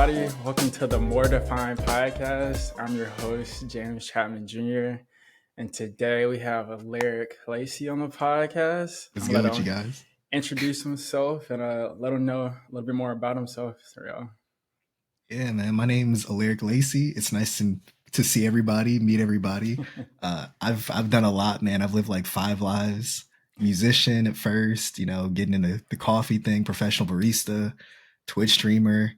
everybody. Welcome to the More Defined podcast. I'm your host, James Chapman Jr. And today we have Alaric Lacey on the podcast. What's I'm good going to with let you him guys? introduce himself and let him know a little bit more about himself. Yeah, man. My name's Alaric Lacey. It's nice to see everybody, meet everybody. I've done a lot, man. I've lived like 5 lives. Musician at first, getting into the coffee thing, professional barista, Twitch streamer,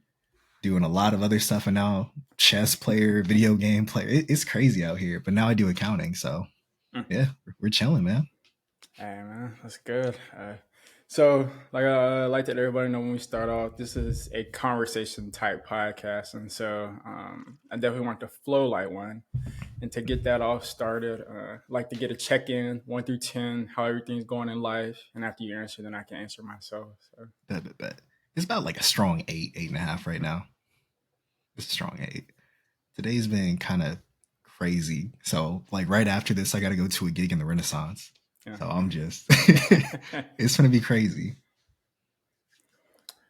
doing a lot of other stuff, and now chess player, video game player. It's crazy out here. But now I do accounting, so yeah, we're chilling, man. Hey, man, that's good. So, I like to let everybody know when we start off, this is a conversation type podcast. And so I definitely want to flow like one. And to get that off started, I'd like to get a check-in, 1 through 10, how everything's going in life. And after you answer, then I can answer myself. So. Bet. It's about like a strong 8.5 right now. It's a strong 8. Today's been kind of crazy. So like right after this, I got to go to a gig in the Renaissance. Yeah. So I'm just, it's going to be crazy.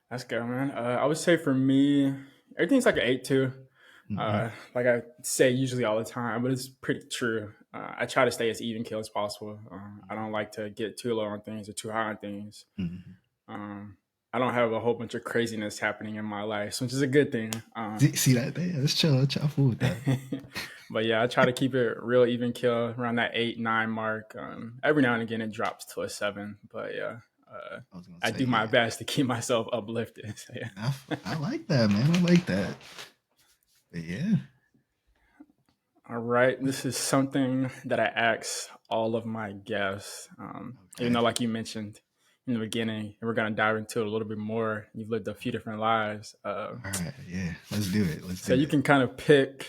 That's good, man. I would say for me, everything's like an 8 too. Like I say usually all the time, but it's pretty true. I try to stay as even keel as possible. I don't like to get too low on things or too high on things. I don't have a whole bunch of craziness happening in my life, which is a good thing. See that? Yeah, let's chill fool with that. But yeah, I try to keep it real even keel around that 8-9 mark. Every now and again, it drops to a 7. But yeah, I do my best to keep myself uplifted. So, yeah. I like that, man. I like that. But yeah. All right. This is something that I ask all of my guests. Even though, like you mentioned in the beginning, and we're going to dive into it a little bit more. You've lived a few different lives. All right. Yeah. Let's do it. So you can kind of pick,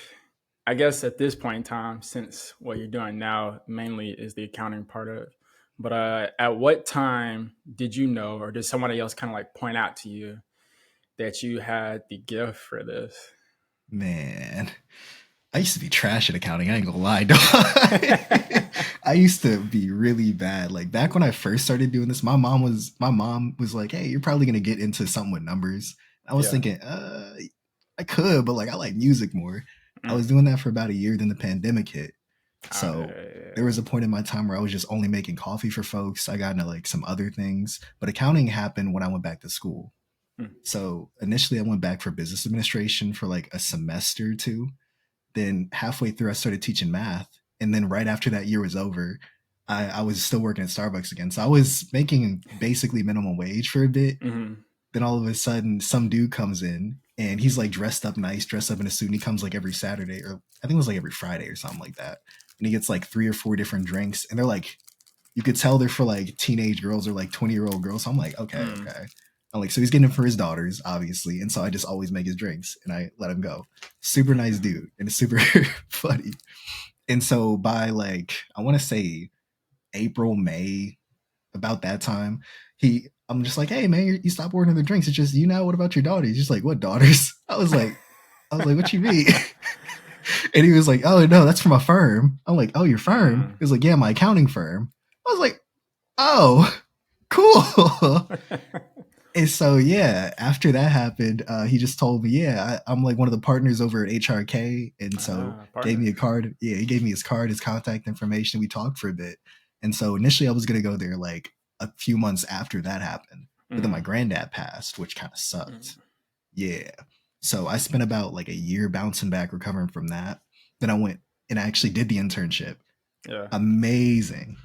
I guess at this point in time, since what you're doing now mainly is the accounting part of it. But at what time did you know, or did somebody else kind of like point out to you that you had the gift for this? Man, I used to be trash at accounting. I ain't gonna lie. I used to be really bad. Like back when I first started doing this, my mom was like, "Hey, you're probably gonna get into something with numbers." I was thinking, I could, but like I like music more. I was doing that for about a year, then the pandemic hit. So there was a point in my time where I was just only making coffee for folks. I got into like some other things, but accounting happened when I went back to school. So initially I went back for business administration for like a semester or two. Then halfway through, I started teaching math. And then right after that year was over, I was still working at Starbucks again. So I was making basically minimum wage for a bit. Then all of a sudden, some dude comes in and he's like dressed up nice, dressed up in a suit. And he comes like every Saturday, or I think it was like every Friday or something like that. And he gets like 3 or 4 different drinks. And they're like, you could tell they're for like teenage girls or like 20-year-old girls. So I'm like, okay. I'm like, so he's getting it for his daughters, obviously. And so I just always make his drinks and I let him go. Super nice dude and it's super funny. And so by like, I want to say April, May, about that time, I'm just like, hey man, you stopped ordering the drinks. It's just you now. What about your daughters? He's just like, what daughters? I was like, what you mean? And he was like, oh no, that's from a firm. I'm like, oh, your firm? He was like, yeah, my accounting firm. I was like, oh, cool. And so, yeah, after that happened, he just told me, yeah, I'm like one of the partners over at HRK. And so gave me a card. Yeah, he gave me his card, his contact information. We talked for a bit. And so initially I was going to go there like a few months after that happened. But then my granddad passed, which kind of sucked. Yeah. So I spent about like a year bouncing back, recovering from that. Then I went and I actually did the internship. Yeah. Amazing.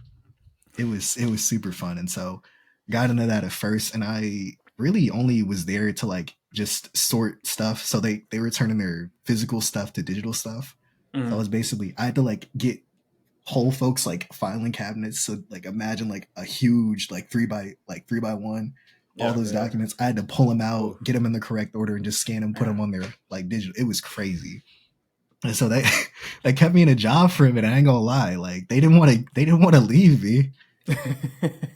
It was super fun. And so got into that at first, and I really only was there to like just sort stuff. So they were turning their physical stuff to digital stuff. So I was basically, I had to like get whole folks like filing cabinets. So like imagine like a huge like 3 by 1, all those documents. I had to pull them out, get them in the correct order, and just scan them, put them on their like digital. It was crazy. And so that kept me in a job for a minute. I ain't gonna lie, like they didn't want to leave me.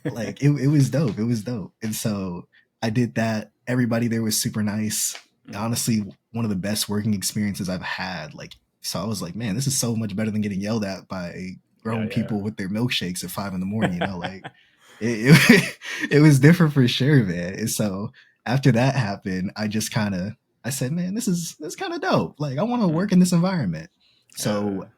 Like it was dope. It was dope. And so I did that. Everybody there was super nice. Honestly, one of the best working experiences I've had. Like, so I was like, man, this is so much better than getting yelled at by grown people with their milkshakes at 5 a.m. You know, like it was different for sure, man. And so after that happened, I just kind of I said, man, this kind of dope. Like, I want to Mm. work in this environment. Uh, So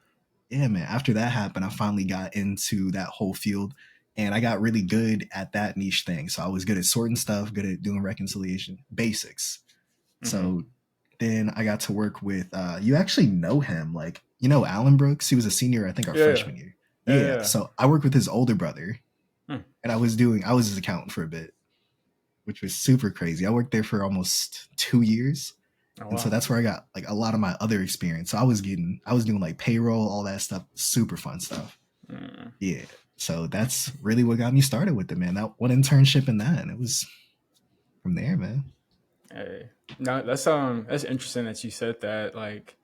yeah, man, after that happened, I finally got into that whole field, and I got really good at that niche thing. So I was good at sorting stuff, good at doing reconciliation basics. mm-hmm. So then I got to work with you actually know him, like you know Alan Brooks. He was a senior, I think, our Yeah, yeah, freshman year. yeah, Yeah. yeah. So I worked with his older brother, Mm. and I was his accountant for a bit, which was super crazy. I worked there for almost 2 years. Oh And so wow. that's where I got like a lot of my other experience. So I was doing like payroll, all that stuff, super fun stuff. Mm. Yeah. So that's really what got me started with it, man. That one internship and that, and it was from there, man. Hey, no, that's interesting that you said that. Like,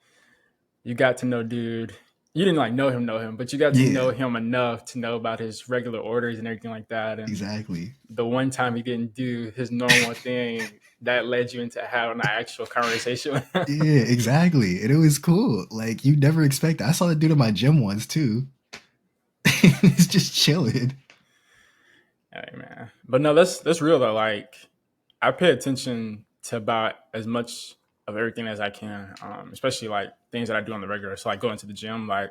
you got to know dude. You didn't like know him, but you got to Yeah, know him enough to know about his regular orders and everything like that. And exactly. the one time he didn't do his normal thing, that led you into having an actual conversation with him. Yeah, exactly. And it was cool. Like you never expect that. I saw the dude in my gym once too. He's just chilling. Hey man, but no, that's real though. Like, I pay attention to about as much of everything as I can, especially like things that I do on the regular. So like going to the gym, like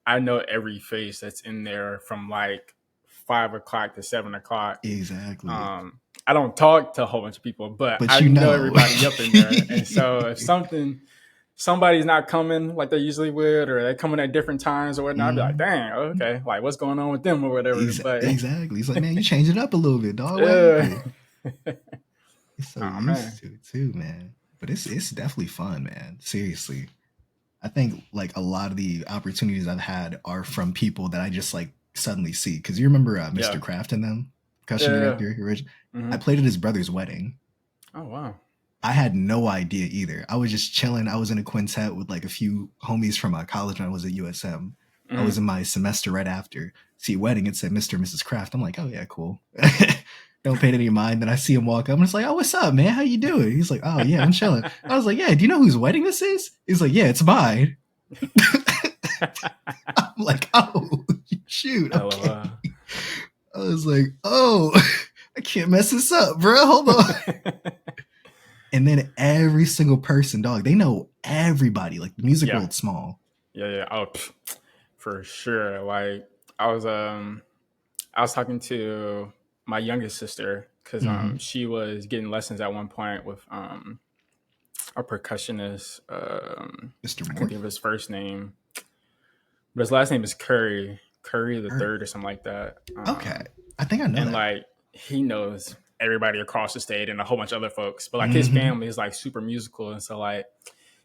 I know every face that's in there from like 5 o'clock to 7 o'clock. Exactly. I don't talk to a whole bunch of people, but But I you know know. everybody up in there. And so if somebody's not coming like they usually would, or they're coming at different times or whatnot, I'd be like, Mhm. dang, okay, like what's going on with them or whatever. But Exactly. He's like, man, you changed it up a little bit, dog. What yeah, happened? He's so oh used man, to it too, man. But it's definitely fun, man. Seriously. I think like a lot of the opportunities I've had are from people that I just like suddenly see. Because you remember Mr. yeah, Kraft and them, percussion yeah. director. Hmm. I played at his brother's wedding. Oh wow, I had no idea either. I was just chilling. I was in a quintet with like a few homies from college when I was at USM. I was mm. in my semester right after. See wedding, it said Mr. and Mrs. Kraft. I'm like, oh yeah, cool. Don't pay any mind. Then I see him walk up and it's like, oh, what's up, man? How you doing? He's like, oh yeah, I'm chilling. I was like, yeah, do you know whose wedding this is? He's like, yeah, it's mine. I'm like, oh shoot, okay. LOL. I was like, oh, I can't mess this up, bro. Hold on. And then every single person, dog, they know everybody. Like the music Yeah, world's small. yeah. Oh, for sure. Like I was um I was talking to my youngest sister because Mm-hmm. she was getting lessons at one point with a percussionist. Mr. I can't Morph? think of his first name, but his last name is Curry the Or, third or something like that. okay. I think I know And that. like he knows everybody across the state and a whole bunch of other folks, but like his Mm-hmm. family is like super musical, and so like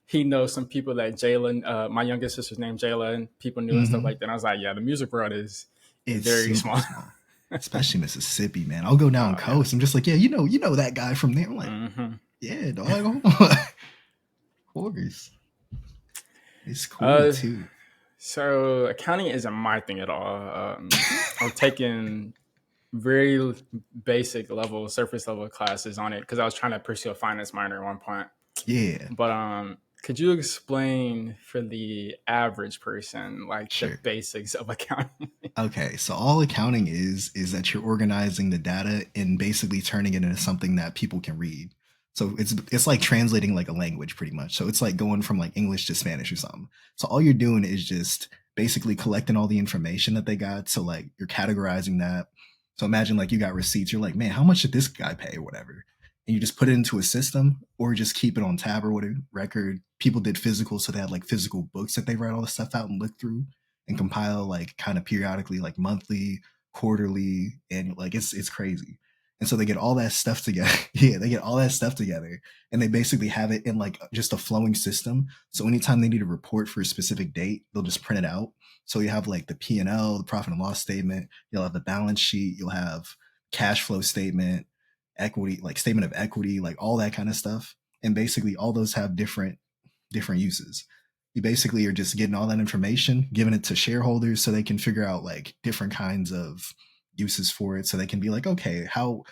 he knows some people that Jalen, my youngest sister's name Jayla, and people knew and stuff Mm-hmm. like that. And I was like, yeah, the music world is It's very super small. small. Especially Mississippi, man. I'll go down Oh yeah. coast. I'm just like, yeah, you know that guy from there. I'm like, Hmm. yeah, dog. Hold on. Of course. It's cool Uh, too. so accounting isn't my thing at all. I've taken very basic level, surface level classes on it because I was trying to pursue a finance minor at one point. Yeah, But could you explain for the average person like the sure. basics of accounting? Okay, so all accounting is that you're organizing the data and basically turning it into something that people can read. So it's like translating like a language pretty much. So it's like going from like English to Spanish or something. So all you're doing is just basically collecting all the information that they got. So like you're categorizing that. So imagine like you got receipts. You're like, man, how much did this guy pay or whatever? And you just put it into a system or just keep it on tab or whatever record. People did physical, so they had like physical books that they write all the stuff out and look through and compile like kind of periodically, like monthly, quarterly, and like it's crazy. And so they get all that stuff together. Yeah, they get all that stuff together, and they basically have it in like just a flowing system. So anytime they need a report for a specific date, they'll just print it out. So you have like the P&L, the profit and loss statement. You'll have the balance sheet. You'll have cash flow statement, equity, like statement of equity, like all that kind of stuff. And basically, all those have different uses. You basically are just getting all that information, giving it to shareholders so they can figure out like different kinds of uses for it. So they can be like, okay, how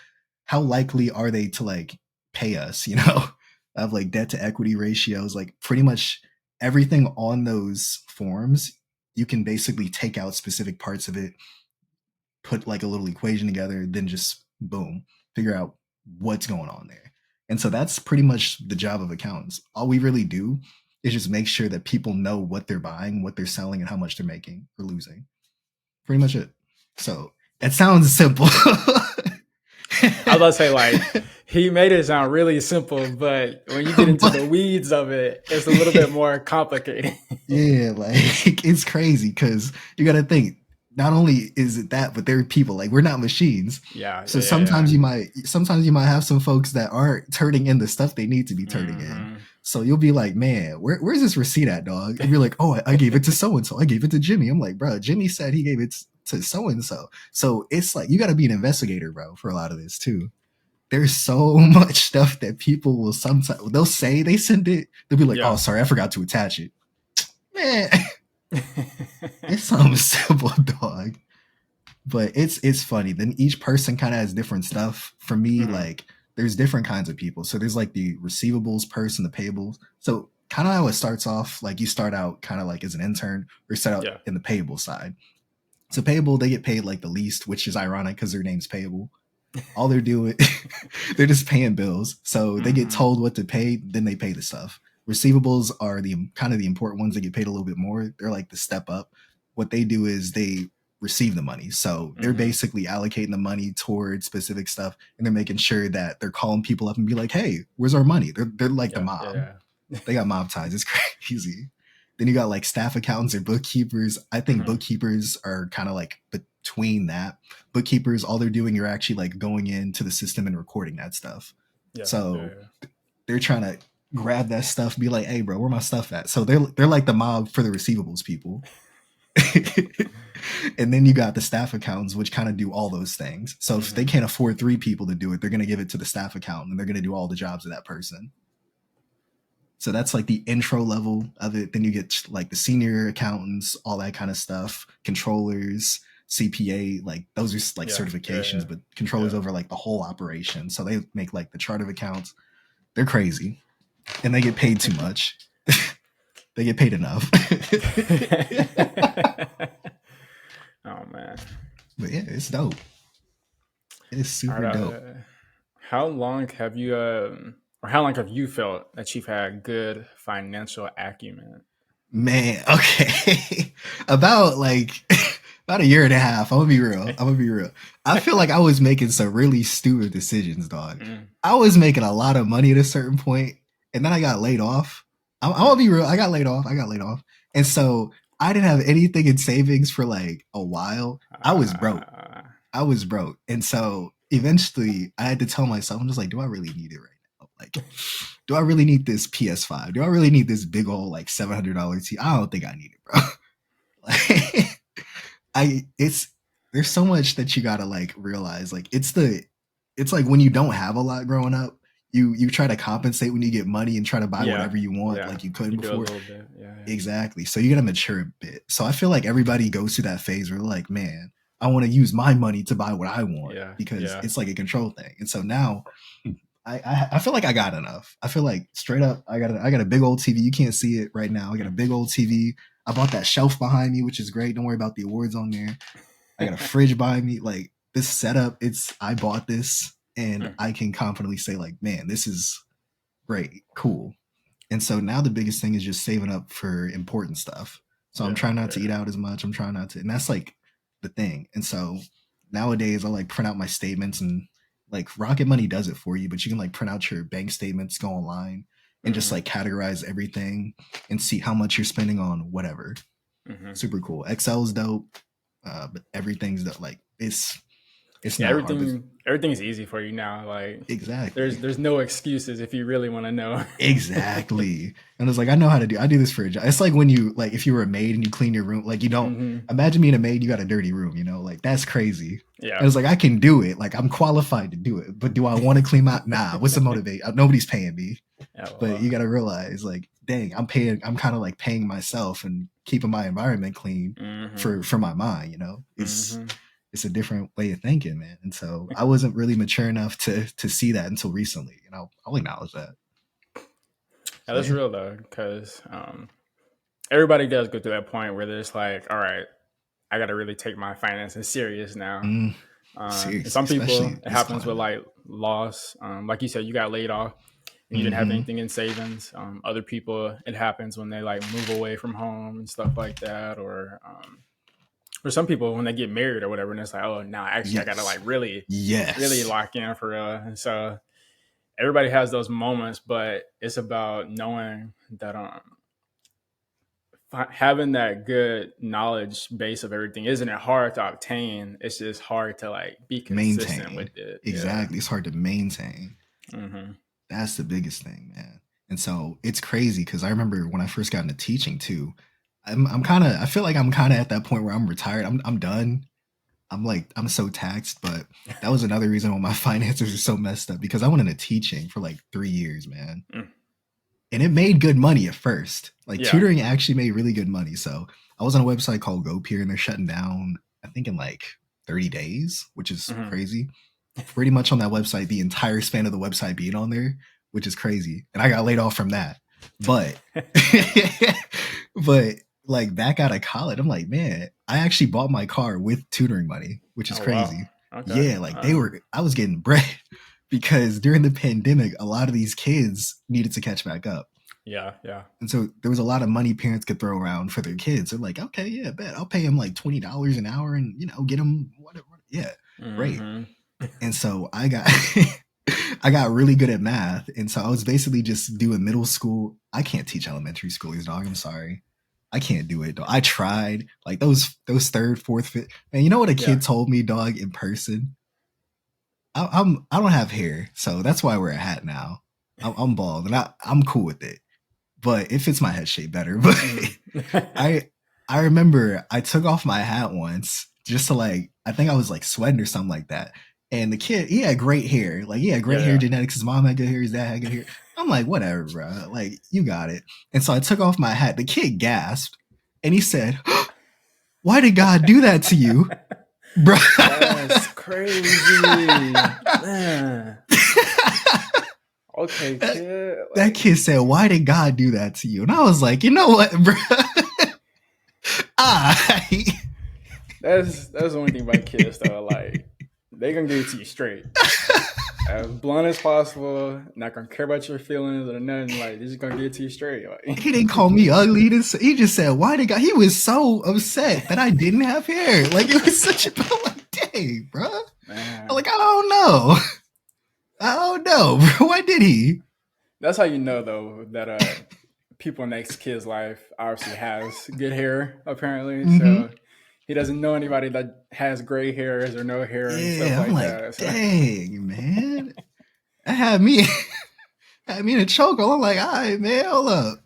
likely are they to like pay us? You know, of like debt to equity ratios, like pretty much everything on those forms. You can basically take out specific parts of it, put like a little equation together, then just boom, figure out what's going on there. And so that's pretty much the job of accountants. All we really do is just make sure that people know what they're buying, what they're selling, and how much they're making or losing. Pretty much it. So it sounds simple. I was about to say, like, he made it sound really simple, but when you get into But the weeds of it, it's a little bit more complicated. yeah, like it's crazy because you got to think. Not only is it that, but there are people like we're not machines. Yeah, So yeah, yeah, yeah. sometimes you might have some folks that aren't turning in the stuff they need to be turning in. Mm-hmm. So you'll be like, man, where's this receipt at, dog? And you're like, oh, I gave it to so and so. I gave it to Jimmy. I'm like, bro, Jimmy said he gave it to so and so. So it's like you got to be an investigator, bro, for a lot of this too. There's so much stuff that people will sometimes they'll say they send it. They'll be like, oh, Yeah. sorry, I forgot to attach it. Man, it's something simple, dog. But it's funny. Then each person kind of has different stuff. For me, Mm-hmm. like there's different kinds of people. So there's like the receivables person, the payables. So kind of how it starts off, like you start out kind of like as an intern or start out Yeah. in the payable side. So payable, they get paid like the least, which is ironic because their name's payable. All they're doing, they're just paying bills. So they get Mm-hmm. told what to pay, then they pay the stuff. Receivables are the kind of the important ones that get paid a little bit more. They're like the step up. What they do is they receive the money. So they're Mm-hmm. basically allocating the money towards specific stuff and they're making sure that they're calling people up and be like, hey, where's our money? They're like the Yeah, mob. yeah, They got mob ties. It's crazy. Then you got like staff accountants or bookkeepers. I yeah. think bookkeepers are kind of like between that. Bookkeepers, all they're doing, you're actually like going into the system and recording that stuff. Yeah, yeah, So yeah. they're trying to grab that stuff, be like, "Hey, bro, where my stuff at?" So they're like the mob for the receivables people. And then you got the staff accountants, which kind of do all those things. So if they Mm-hmm. can't afford 3 people to do it, they're going to give it to the staff accountant, and they're going to do all the jobs of that person. So that's like the intro level of it. Then you get like the senior accountants, all that kind of stuff, controllers, CPA, like those are like Yeah, yeah, certifications, yeah, but controllers yeah. over like the whole operation. So they make like the chart of accounts. They're crazy and they get paid too much. They get paid enough. Oh man. But yeah, it's dope. It's All super right. dope. How long have you, or how long have you felt that you've had good financial acumen? Man, okay. About like about a year and a half. I'm gonna be real. I'm gonna be real. I feel like I was making some really stupid decisions, dog. Mm, I was making a lot of money at a certain point, and then I got laid off. I'm mm. gonna be real. I got laid off. I got laid off, and so I didn't have anything in savings for like a while. I was broke. Uh, I was broke, and so eventually I had to tell myself, I'm just like, do I really need it right now? Like, do I really need this PS5? Do I really need this big old like $700 TV? I don't think I need it, bro. Like, it's there's so much that you gotta like realize. Like it's like when you don't have a lot growing up, you try to compensate when you get money and try to buy yeah, whatever you want yeah. like you couldn't You do a before. little bit. Yeah, yeah. Exactly. So you gotta mature a bit. So I feel like everybody goes through that phase where they're like, man, I want to use my money to buy what I want Yeah, because yeah. it's like a control thing. And so now I feel like I got enough. I feel like straight up I got a big old TV. You can't see it right now. I got a big old TV. I bought that shelf behind me, which is great. Don't worry about the awards on there. I got a fridge behind me. Like this setup, it's I bought this and Mm, I can confidently say like, man, this is great, cool. And so now the biggest thing is just saving up for important stuff. So I'm yeah, trying not to eat yeah. out as much. I'm trying not to, and that's like the thing. And so nowadays I like print out my statements and like Rocket Money does it for you, but you can like print out your bank statements, go online and just Mm-hmm, like categorize everything and see how much you're spending on whatever. mm-hmm. Super cool. Excel's dope, but everything's dope. Like it's Yeah, not hard. But everything's easy for you now. Like exactly. there's no excuses if you really want to know. Exactly. And it's like I know how to do. I do this for a job. It's like when you like if you were a maid and you clean your room. Like you don't Hmm. imagine being a maid. You got a dirty room. You know, like that's crazy. And Yeah. it's like I can do it. Like I'm qualified to do it. But do I want to clean my? Nah. What's the motivate? Nobody's paying me. Yeah. But you got to realize, like, dang, I'm paying. I'm kind of like paying myself and keeping my environment clean Mm-hmm, for my mind. You know, mm-hmm. it's a different way of thinking, man. And so I wasn't really mature enough to see that until recently. You know, I'll acknowledge that. Yeah, So that's yeah. real though, because everybody does go to that point where they're just like, all right, I got to really take my finances serious now. Mm. And Seriously, some people, especially it this happens with climate. like loss. Like you said, you got laid off and you didn't have Mm-hmm. anything in savings. Other people, it happens when they like move away from home and stuff like that, or some people when they get married or whatever, and it's like, oh, now actually I gotta Yes. like really, really Yes. lock in for real. And so everybody has those moments, but it's about knowing that having that good knowledge base of everything isn't it hard to obtain. It's just hard to like be consistent with Maintain. it. Yeah. Exactly. It's hard to maintain. Mm-hmm. That's the biggest thing, man. And so it's crazy because I remember when I first got into teaching too. I'm kind of I feel like I'm kind of at that point where I'm retired. I'm done. I'm so taxed, but that was another reason why my finances are so messed up because I went into teaching for like 3 years, man. Mm. And it made good money at first. Like Yeah. tutoring actually made really good money. So I was on a website called GoPeer and they're shutting down, I think in like 30 days, which is Mm-hmm. crazy. Pretty much on that website, the entire span of the website being on there, which is crazy. And I got laid off from that. But but like back out of college, I'm like, man, I actually bought my car with tutoring money, which is Oh wow. crazy. Okay. Yeah, like I was getting bread because during the pandemic, a lot of these kids needed to catch back up. Yeah. Yeah. And so there was a lot of money parents could throw around for their kids. They're like, okay, yeah, bet I'll pay them like $20 an hour and get them whatever. Yeah, great. Mm-hmm. And so I got I got really good at math. And so I was basically just doing middle school. I can't teach elementary schoolers, dog. I'm sorry. I can't do it, dog. I tried. Like those third, fourth, fifth. And you know what a Yeah. kid told me, dog, in person? I don't have hair, so that's why I wear a hat now. I'm bald, and I'm cool with it. But it fits my head shape better. But Mm-hmm. I remember I took off my hat once just to like I think I was like sweating or something like that. And the kid, he had great hair. Like he had great hair Yeah. genetics. His mom had good hair. His dad had good hair. I'm like, whatever, bro. Like you got it. And so I took off my hat. The kid gasped, and he said, "Why did God do that to you, bro?" That's crazy, man. Okay, kid. That Like kid said, "Why did God do that to you?" And I was like, you know what, bro? I that's the only thing about kids though. Like they gonna give it to you straight, as blunt as possible. Not gonna care about your feelings or nothing. Like they're just gonna give it to you straight. Like he didn't call me ugly. He just said, "Why did God?" He was so upset that I didn't have hair. Like it was such a like, dang, bro. I'm man, like, I don't know, bro. Why did he? that's how you know though that people next kid's life obviously has good hair apparently. Mm-hmm. So he doesn't know anybody that has gray hairs or no hair and stuff Yeah, I'm like like, that. So dang, man. That had me in a chokehold. I'm like, all right, man, hold up.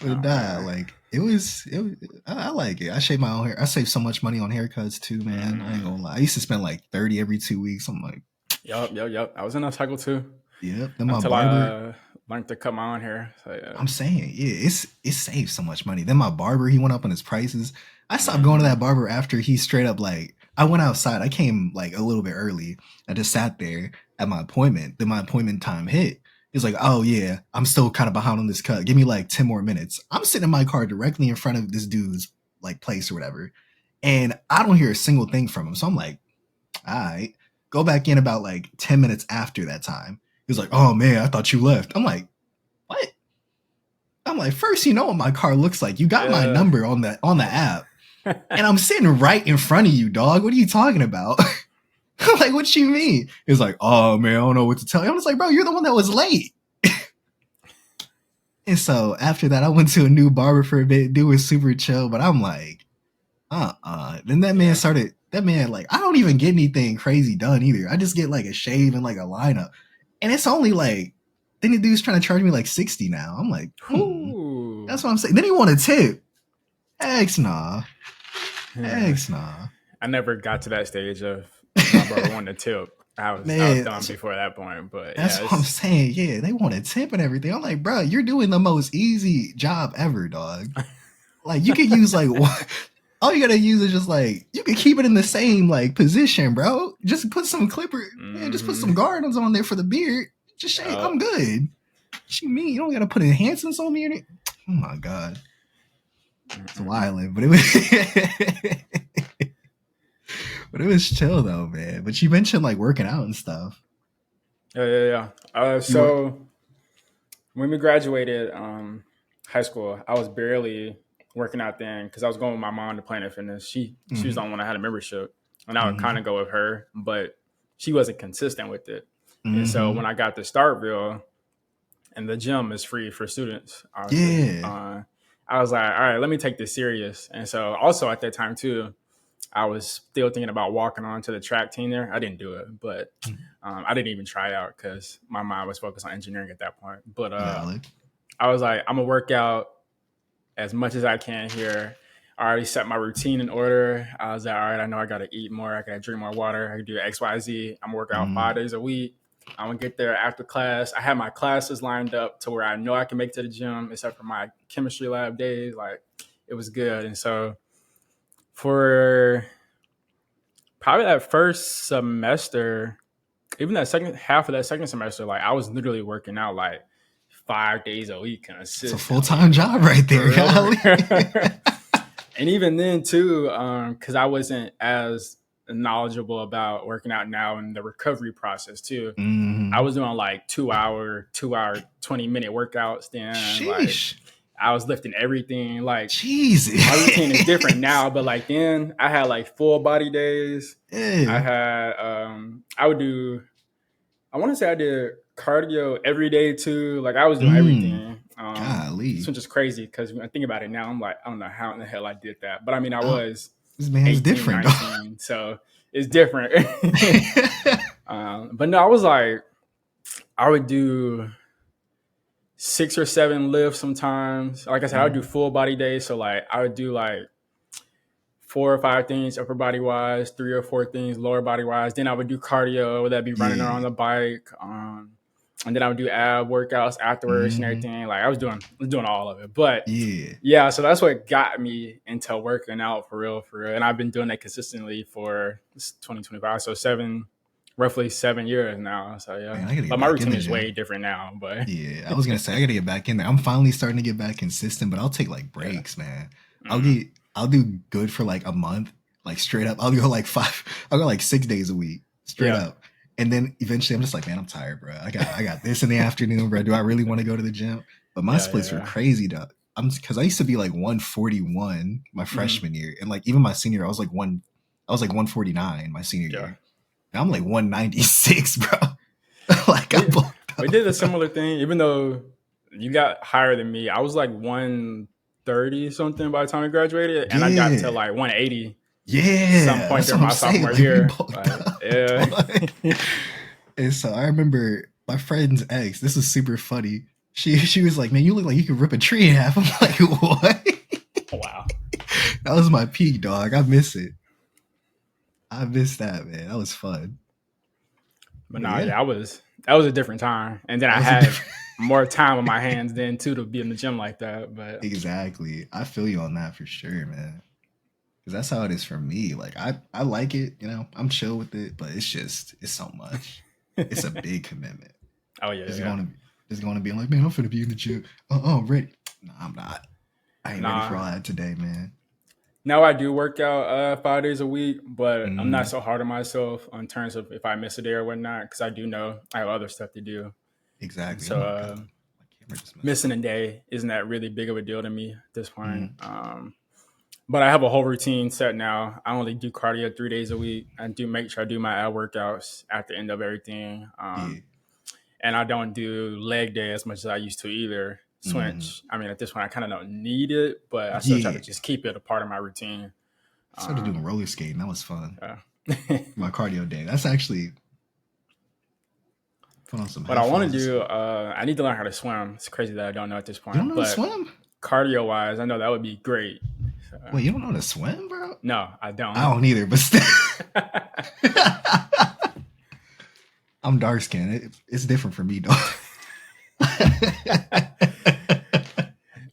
But oh nah, man. like it was I like it. I shave my own hair. I save so much money on haircuts too, man. I ain't Mm. gonna lie. I used to spend like 30 every 2 weeks. I'm like, Yep. I was in that cycle too yep. Then my until I barber, learned to cut my own hair. So I'm saying, yeah, it saves so much money. Then my barber, he went up on his prices. I stopped going to hmm that barber after he straight up like I went outside. I came like a little bit early. I just sat there at my appointment. Then my appointment time hit. He's like, oh yeah, I'm still kind of behind on this cut. Give me like 10 more minutes. I'm sitting in my car directly in front of this dude's like place or whatever. And I don't hear a single thing from him. So I'm like, all right. Go back in about like 10 minutes after that time. He's like, oh man, I thought you left. I'm like, what? I'm like, first, you know what my car looks like. You got my yeah. number on the app, and I'm sitting right in front of you, dog. What are you talking about? Like, what you mean? He's like, oh man, I don't know what to tell you. I'm just like, bro, you're the one that was late. And so after that, I went to a new barber for a bit. Dude was super chill, but I'm like, Then that man Yeah. started. That man, like, I don't even get anything crazy done either. I just get like a shave and like a lineup, and it's only like. Then the dude's trying to charge me like 60 now. I'm like, Whew. that's what I'm saying. Then he want a tip. Heck nah. Yeah. Heck nah. I never got to that stage of my brother wanting to tip. I was Man, done before that point. But that's yeah, what I'm it's saying. Yeah, they want a tip and everything. I'm like, bro, you're doing the most easy job ever, dog. Like, you could use like all you gotta use is just like you could keep it in the same like position, bro. Just put some clipper, man. Just put some mm-hmm. gardens on there for the beard. Just shave. I'm good. What you mean? You don't gotta put enhancements on me or anything. Oh my god, it's Mm-mm-mm. wild, but it was. But it was chill though, man. But you mentioned like working out and stuff. Yeah. You work. So when we graduated high school, I was barely working out then because I was going with my mom to Planet Fitness. She was the Mm-hmm. only one that had a membership, and I would kind Mm-hmm. of go with her, but she wasn't consistent with it. And so Mm-hmm. when I got to Starkville, and the gym is free for students, obviously, Yeah. I was like, all right, let me take this serious. And so also at that time too, I was still thinking about walking on to the track team there. I didn't do it, but I didn't even try out because my mind was focused on engineering at that point. But Valid. I was like, I'm gonna work out as much as I can here. I already set my routine in order. I was like, all right, I know I gotta eat more, I gotta drink more water, I can do X, Y, Z. I'm gonna work out Mm. 5 days a week. I'm gonna get there after class. I had my classes lined up to where I know I can make it to the gym, except for my chemistry lab days. Like it was good. And so for probably that first semester, even that second half of that second semester, like I was literally working out like 5 days a week It's a full consistently, time job like right for there, real. For golly. real. And even then too, because I wasn't as knowledgeable about working out now and the recovery process too. I Mm-hmm. was doing like 2 hour, 20-minute workouts. Then like Sheesh. I was lifting everything. Like Jeez. my routine is different now, but like then I had like full body days. I Yeah. had I would do I want to say I did cardio every day too. Like I was doing Mm. everything. This Golly. one's just crazy because when I think about it now, I'm like, I don't know how in the hell I did that. But I mean, I Oh, was this man's 18, different, dog. 19, so it's different. But no, I was like, I would do 6 or 7 lifts sometimes. Like I said, I would do Mm. full body days. So like I would do like 4 or 5 things upper body wise, 3 or 4 things lower body wise. Then I would do cardio. That'd be running around Yeah. the bike. And then I would do ab workouts afterwards and Mm-hmm. everything. Like I was doing all of it. But Yeah. yeah, so that's what got me into working out for real, for real. And I've been doing that consistently for 2025. So roughly 7 years now. So yeah. Man, I gotta But get my back in routine the is way gym. different now. But Yeah, I was gonna say I gotta get back in there. I'm finally starting to get back consistent, but I'll take like yeah. breaks, man. I'll Mm, get I'll do good for like a month, like straight up. I'll go like five. I'll go like 6 days a week, straight yeah. up. And then eventually I'm just like, man, I'm tired, bro. I got this in the afternoon, bro. Do I really want to go to the gym? But my Yeah. splits were Yeah. crazy, dog. I'm because I used to be like 141 my Mm, freshman year, and like even my senior, year, I was like 149 my senior yeah. year. Now I'm like 196, bro. Like I We bulked we up, did a bro. similar thing, even though you got higher than me. I was like 130 something by the time I graduated, and I got to Yeah. like 180 some Yeah, point that's during what I'm my saying. sophomore Like we year. bulked Like, up, yeah. dog. And so I remember my friend's ex. This was super funny. She was like, "Man, you look like you could rip a tree in half." I'm like, "What?" Wow. That was my peak, dog. I miss it. I miss that, man. That was fun. But But nah, yeah, yeah, that was a different time. And then that I was a had different. more time on my hands then too to be in the gym like that. But Exactly. I feel you on that for sure, man. Because that's how it is for me. Like I like it. I'm chill with it, but it's so much. It's a big commitment. oh yeah, Just yeah. going to just going to be like, man, I'm finna be in the gym. I'm ready. No, I'm not. I ain't ready for Nah. all that today, man. Now I do work out 5 days a week, but I'm not Mm, so hard on myself in terms of if I miss a day or whatnot, because I do know I have other stuff to do. And exactly. Oh so my god, my camera just messed missing up. a day isn't that really big of a deal to me at this point. Mm, But I have a whole routine set now. I only do cardio 3 days a week. I do make sure I do my ab workouts at the end of everything. yeah. And I don't do leg day as much as I used to either. Mm, Switch. I mean, at this point, I kind of don't need it, but I still try to yeah. just keep it a part of my routine. I started doing Um, roller skating. That was fun. yeah. My cardio day. That's actually put on some What I want headphones to and do, stuff. I need to learn how to swim. It's crazy that I don't know at this You don't point, know how to but swim? cardio wise, I know that would be great. So, Wait, you don't know how to swim, bro? no, I I don't. don't either, but still. I'm dark skinned. It's different for me, though.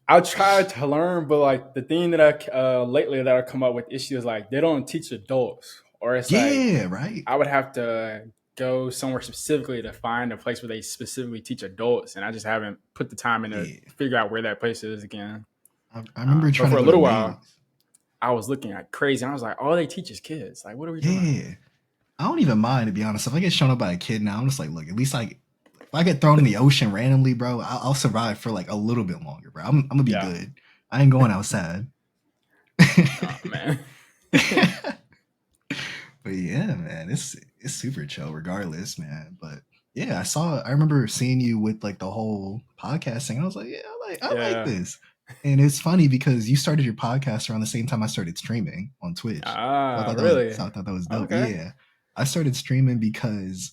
I'll try to learn, but like the thing that I lately that I come up with issues like they don't teach adults, or it's like Yeah, right. I would have to go somewhere specifically to find a place where they specifically teach adults, and I just haven't put the time in to Yeah. figure out where that place is again. I remember But trying to for a go to little while, Maze. I was looking at crazy. And I was like, all they teach is kids. Like, what are we doing? Yeah. I don't even mind, to be honest. If I get shown up by a kid now, I'm just like, look, at least like if I get thrown in the ocean randomly, bro, I'll survive for like a little bit longer, bro. I'm gonna be Yeah. good. I ain't going outside. Oh, man. But yeah, man, it's super chill regardless, man. But yeah, I remember seeing you with like the whole podcast thing. I was like, yeah, I like Yeah. this. And it's funny because you started your podcast around the same time I started streaming on Twitch. Really? So I thought that was dope. Okay. Yeah. I started streaming because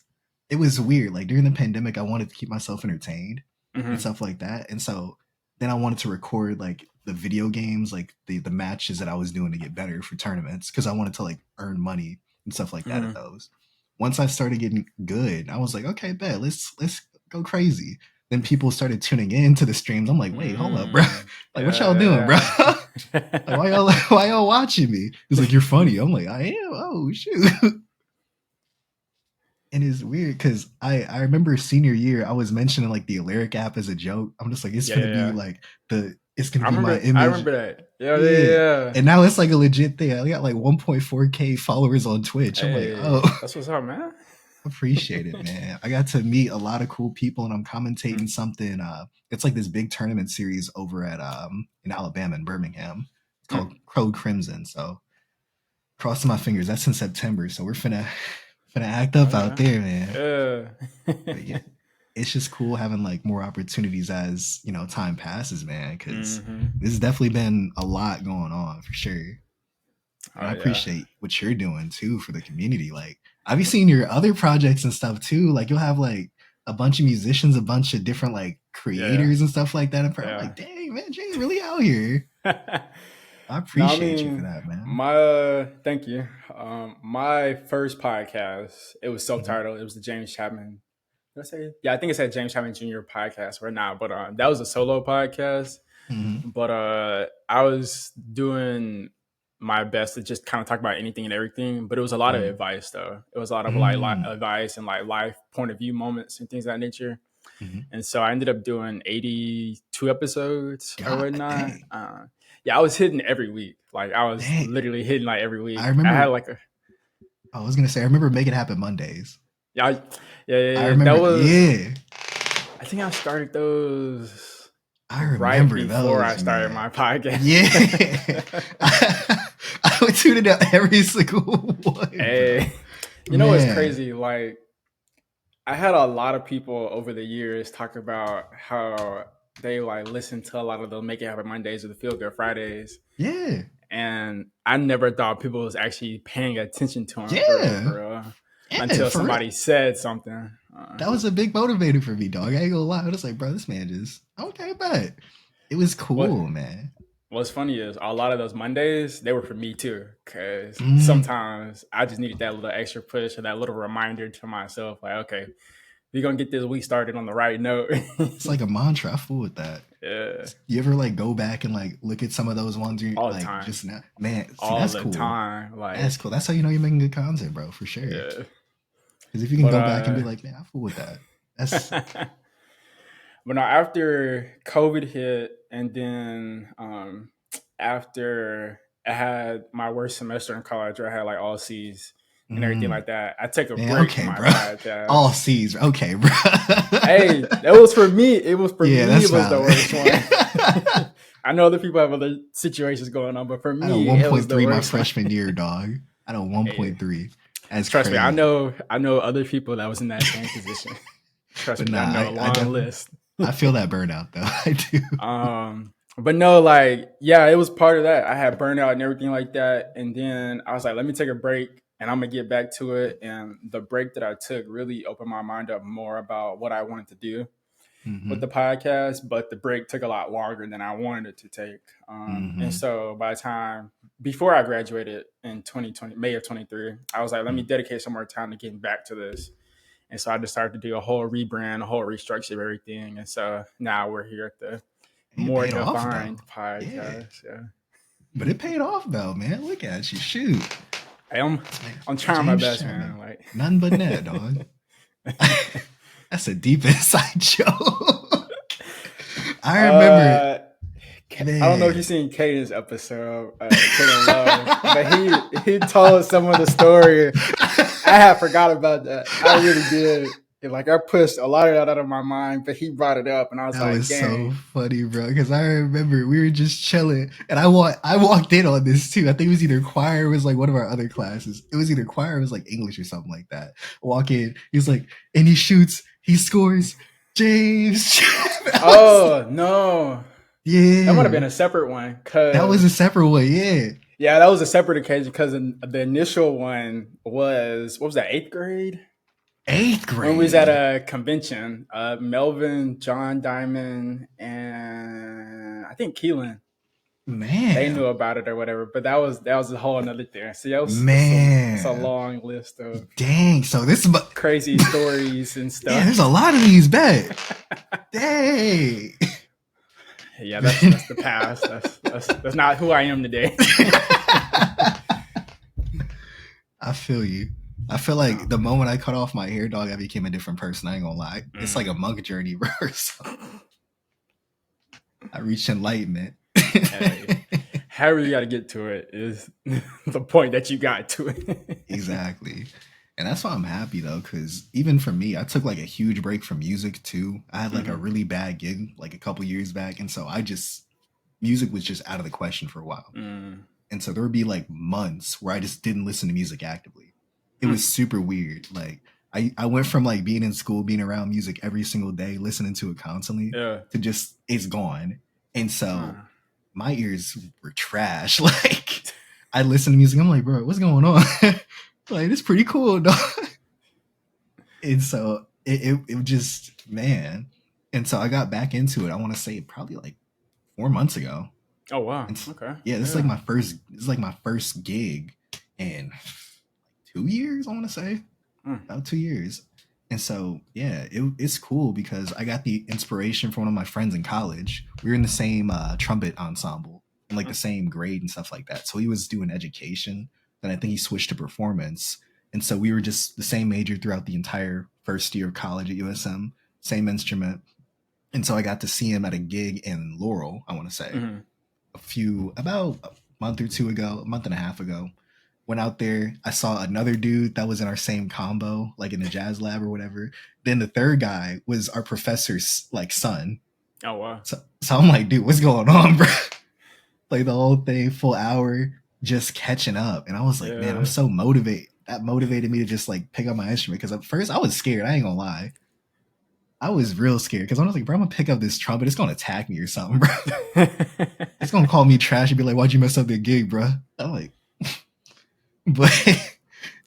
it was weird. Like during the pandemic, I wanted to keep myself entertained and stuff like that. And so then I wanted to record like the video games, like the matches that I was doing to get better for tournaments because I wanted to like earn money and stuff like that at those. Once I started getting good, I was like, okay, bet, let's go crazy. Then people started tuning in to the streams. I'm like, wait, hold up, bro. Like, what y'all doing, bro? Like, why y'all watching me? It's like, you're funny. I'm like, I am. Oh shoot. And it's weird because I remember senior year, I was mentioning like the Alaric app as a joke. I'm just like, it's gonna be like it's gonna be my image. I remember that. Yeah. And now it's like a legit thing. I got like 1.4K followers on Twitch. I'm like, oh, that's what's up, man. Appreciate it, man. I got to meet a lot of cool people, and I'm commentating something. It's like this big tournament series over at in Alabama in Birmingham. It's called Crow Crimson. So crossing my fingers. That's in September. So we're finna act up out there, man. But yeah, it's just cool having like more opportunities as time passes, man. Because this has definitely been a lot going on for sure. And I appreciate what you're doing too for the community. Like, I've seen your other projects and stuff too. Like, you'll have like a bunch of musicians, a bunch of different like creators and stuff like that. I'm like, dang, man, Jay's really out here. I appreciate you for that, man. Thank you. My first podcast, it was self-titled. It was the James Chapman. Did I say? Yeah, I think it said James Chapman Jr. podcast right now. But that was a solo podcast. But I was doing my best to just kind of talk about anything and everything, but it was a lot of advice though. It was a lot of like advice and like life point of view moments and things of that nature. And so I ended up doing 82 episodes or whatnot. I was hitting every week. Like I was literally hitting like every week. I remember. I had like I was gonna say I remember Make It Happen Mondays. Yeah. I remember. I think I started those. I remember right before those, I started my podcast. I would tune it out every single one. Hey, what's crazy? Like, I had a lot of people over the years talk about how they like listen to a lot of the Make It Happen Mondays or the Feel Good Fridays. Yeah. And I never thought people was actually paying attention to them for real, until somebody said something. That was a big motivator for me, dog. I ain't gonna lie. I was like, bro, this man just okay, but it was cool, man. What's funny is a lot of those Mondays, they were for me too, because sometimes I just needed that little extra push or that little reminder to myself, like, okay, we're gonna get this week started on the right note. It's like a mantra. I fool with that. Yeah. You ever like go back and like look at some of those ones? All like the time. Just now, man. See, all that's the cool. time. Like that's cool. That's how you know you're making good content, bro. For sure. Yeah. Because if you can go back and be like, man, I fool with that. That's. But now after COVID hit, and then after I had my worst semester in college, where I had like all C's and everything like that, I take a break from my podcast. All C's, okay, bro. Hey, that was for me. It was for me. It was valid. The worst one. I know other people have other situations going on, but for me, I had 1.3 my freshman year, dog. I had 1.3. Trust me, I know other people that was in that same position. Trust me, I know a long list. I feel that burnout though. I do. But no, like, yeah, it was part of that. I had burnout and everything like that. And then I was like, let me take a break and I'm going to get back to it. And the break that I took really opened my mind up more about what I wanted to do with the podcast. But the break took a lot longer than I wanted it to take. And so by the time, before I graduated in 2020, May of 23, I was like, let me dedicate some more time to getting back to this. And so I just started to do a whole rebrand, a whole restructure of everything. And so now we're here at the more defined podcast. Yeah. But it paid off though, man. Look at you. Shoot. I'm trying my best, man. Like nothing but net, dog. That's a deep inside joke. I remember I don't know if Man, you've seen Caden's episode, Caden Love, but he told some of the story. I had forgot about that. I really did. Like I pushed a lot of that out of my mind, but he brought it up, and I was that like, was so "Dang, funny, bro. Because I remember we were just chilling, and I walked in on this too. I think it was either choir, or it was like one of our other classes. It was either choir, or it was like English or something like that. Walk in, he's like, and he shoots, he scores, James. oh no, that might have been Yeah, a separate one." that was a Cause separate one. Yeah, yeah, that was a separate occasion. Because the initial one was what was that, eighth grade? eighth When we was at grade. a convention, Melvin, John Diamond, and I think Keelan, they knew Man, about it or whatever. But that was a whole another thing. See, that's a man, long list of dang. So this, crazy stories and yeah, there's stuff. a lot of these bet. Dang. Yeah, that's the past. That's not who I am today. I feel you. I feel Oh, like the moment I cut off my hair, dog, I became a different person. I ain't gonna lie. It's like a mm. monk journey, bro. So I reached enlightenment. Hey, however you got to get to it is the point that you got to it. Exactly. And that's why I'm happy though, because even for me, I took like a huge break from music too. I had like a Hmm. really bad gig like a couple years back. And so music was just out of the question for a while. Mm. And so there would be like months where I just didn't listen to music actively. It was Mm. super weird. Like I went from like being in school, being around music every single day, listening to it constantly, Yeah. to just it's gone. And so Uh. my ears were trash. Like I listen to music, I'm like, bro, what's going on? Like it's pretty cool, dog. And so it just man. And so I got back into it. I want to say probably like 4 months ago. Oh wow. And Okay. yeah, Yeah. this is like my first gig in 2 years, I want to say. Mm. About 2 years. And so yeah, it's cool because I got the inspiration from one of my friends in college. We were in the same trumpet ensemble and like the Mm. same grade and stuff like that. So he was doing education, then I think he switched to performance. And so we were just the same major throughout the entire first year of college at USM, same instrument. And so I got to see him at a gig in Laurel, I want to say, Mm-hmm. about a month or two ago, a month and a half ago. Went out there. I saw another dude that was in our same combo, like in the jazz lab or whatever. Then the third guy was our professor's like son. Oh wow. So I'm like, dude, what's going on, bro? Like the whole thing, full hour, just catching up. And I was like, man, I'm Yeah. so motivated. That motivated me to just like pick up my instrument because at first I was scared. I ain't gonna lie. I was real scared because I was like, bro, I'm gonna pick up this trumpet. It's gonna attack me or something, bro. It's gonna call me trash and be like, why'd you mess up the gig, bro? I'm like, but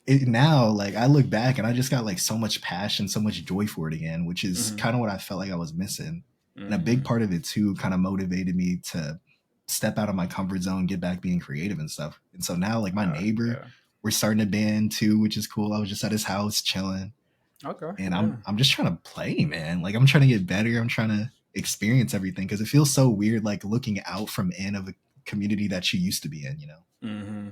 now, like, I look back and I just got like so much passion, so much joy for it again, which is Mm-hmm. kind of what I felt like I was missing. And a big Mm-hmm. part of it too kind of motivated me to step out of my comfort zone, get back being creative and stuff. And so now, like, my neighbor, Yeah. we're starting a band too, which is cool. I was just at his house chilling, Okay. and Yeah. I'm just trying to play, man. Like, I'm trying to get better. I'm trying to experience everything because it feels so weird, like looking out from in of a community that you used to be in. Mm-hmm.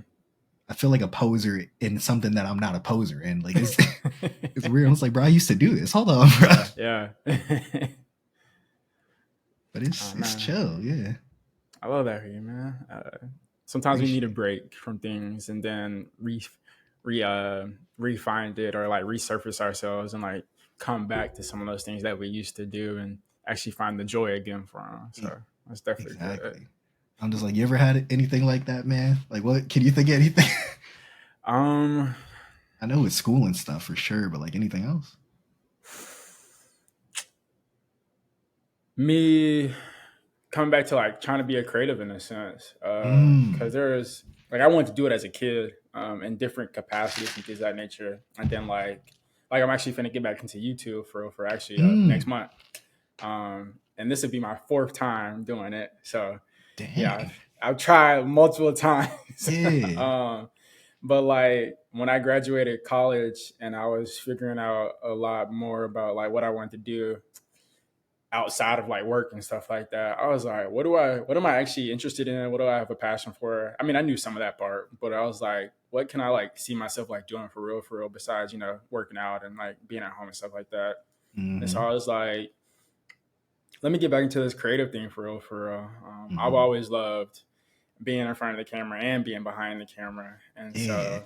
I feel like a poser in something that I'm not a poser in. Like it's weird. I was like, bro, I used to do this. Hold on, bro. Yeah. But Oh it's man, chill. Yeah. I love that for you, man. Sometimes we need a Appreciate break from things and then re refind it or like resurface ourselves and like come back to some of those things that we used to do and actually find the joy again for them. it. So that's definitely good. Exactly. I'm just like, you ever had anything like that, man? Like, what? Can you think of anything? Um, I know it's school and stuff for sure, but like anything else? me coming back to like trying to be a creative in a sense, because Mm. there's like I wanted to do it as a kid, in different capacities and things of that nature, and then like I'm actually finna get back into YouTube for actually next Mm. month, and this would be my fourth time doing it. So yeah, Dang. I've tried multiple times, Yeah. but like when I graduated college and I was figuring out a lot more about like what I wanted to do outside of like work and stuff like that, I was like, what am I actually interested in? What do I have a passion for? I mean, I knew some of that part, but I was like, what can I like see myself like doing for real, besides, working out and like being at home and stuff like that. And so Mm-hmm. I was like, let me get back into this creative thing for real, for real. I've Mm-hmm. always loved being in front of the camera and being behind the camera. And Yeah, so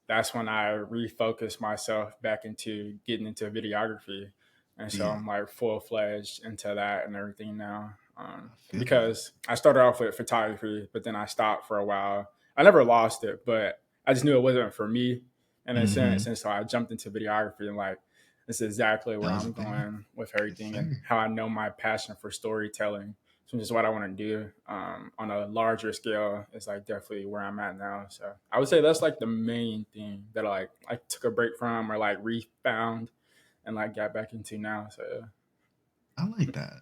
that's when I refocused myself back into getting into videography. And so yeah, I'm like full fledged into that and everything now. I feel that. Because I started off with photography, but then I stopped for a while. I never lost it, but I just knew it wasn't for me in a sense. Mm-hmm. And so I jumped into videography and like, this is exactly That where was the I'm thing. going with Yes, everything and sir. how I know my passion for storytelling, which is what I want to do on a larger scale, is like definitely where I'm at now. So I would say that's like the main thing that I took a break from or like refound and like got back into now. So I like that.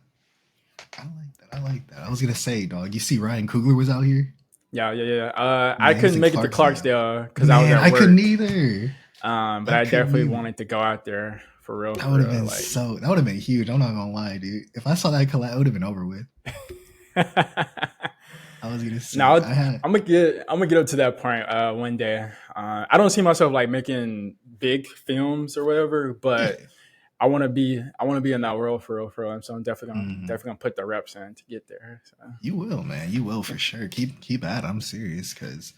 I like that. I like that. I was gonna say, dog. You see, Ryan Coogler was out here. yeah. I Man, he's couldn't in make it to Clarksdale. Clarksdale because I was Man, at I couldn't work. either. But I I couldn't definitely either. wanted to go out there for real, That would for have real. been Like, so. That would have been huge. I'm not gonna lie, dude. If I saw that collab, it would have been over with. I was gonna say, now I had. I'm gonna get up to that point one day. I don't see myself like making big films or whatever, but Yeah. I want to be in that world for real. And so I'm Hmm. definitely gonna put the reps in to get there. So. You will, man. You will for sure. Keep at it. I'm serious because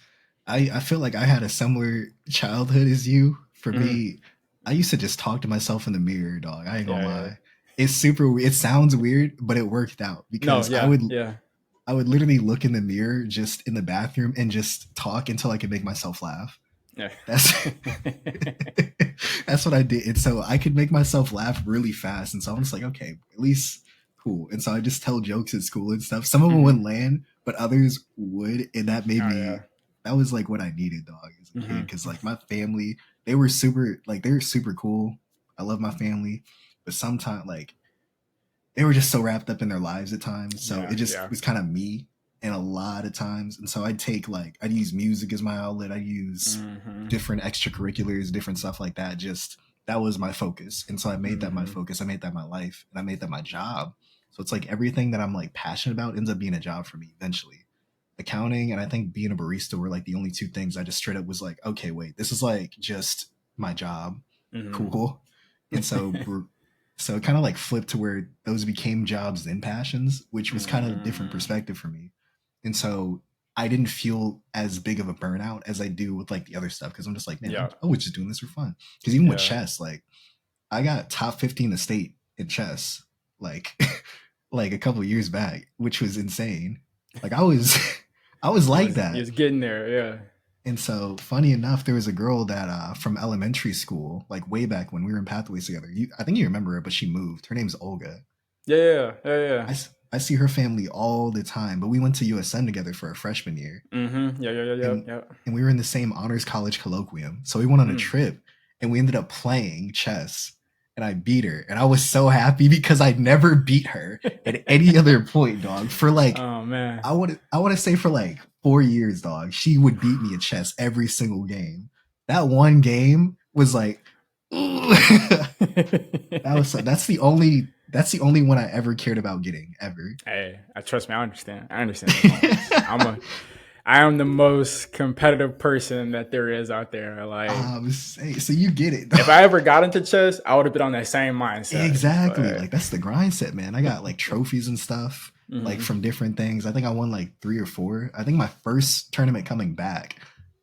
I feel like I had a similar childhood as you. For Mhm. me, I used to just talk to myself in the mirror, dog. I ain't gonna Yeah. lie. It's super. It sounds weird, but it worked out No, because yeah, yeah. I would literally look in the mirror just in the bathroom and just talk until I could make myself laugh. Yeah. That's that's what I did. And so I could make myself laugh really fast. And so I'm just like, okay, at least cool. And so I just tell jokes at school and stuff. Some of them Hmm. wouldn't land, but others would. And that made Oh me yeah. that was like what I needed, dog, as a kid. Hmm. Cause like my family, they were super cool. I love my family. But sometimes like they were just so wrapped up in their lives at times. So it Yeah, just yeah. was kind of me and a lot of times. And so I'd use music as my outlet. I'd use Hmm. different extracurriculars, different stuff like that. Just that was my focus. And so I made that my Hmm. focus. I made that my life and I made that my job. So it's like everything that I'm like passionate about ends up being a job for me eventually. Accounting and I think being a barista were like the only two things I just straight up was like, okay, wait, this is like just my job. Hmm. Cool. And so it kind of like flipped to where those became jobs and passions, which was kind of a different Hmm. perspective for me. And so I didn't feel as big of a burnout as I do with like the other stuff because I'm just like, man, Yeah, I was just doing this for fun. Because even with yeah. chess, like I got top 15 in the state in chess, like like a couple years back, which was insane. Like I was I was like You that. was getting there. Yeah. And so, funny enough, there was a girl that from elementary school, like way back when we were in Pathways together. I think you remember her, but she moved. Her name's Olga. Yeah, yeah, yeah, yeah. I see her family all the time, but we went to USM together for our freshman year, Yeah, yeah, yeah, yeah, and yeah. and we were in the same honors college colloquium. So we went on a Mm. trip, and we ended up playing chess, and I beat her, and I was so happy because I'd never beat her at any other point, dog. For like Oh man. I want to say for like 4 years, dog. She would beat me at chess every single game. That one game was like, that was that's the only one I ever cared about getting ever. Hey, I trust me. I understand. I understand the feelings. I am the most competitive person that there is out there. Like, So you get it, if I ever got into chess, I would have been on that same mindset. exactly. But Like that's the grind set, man. I got like trophies and stuff, like mhm. from different things. I think I won like 3 or 4. I think my first tournament coming back,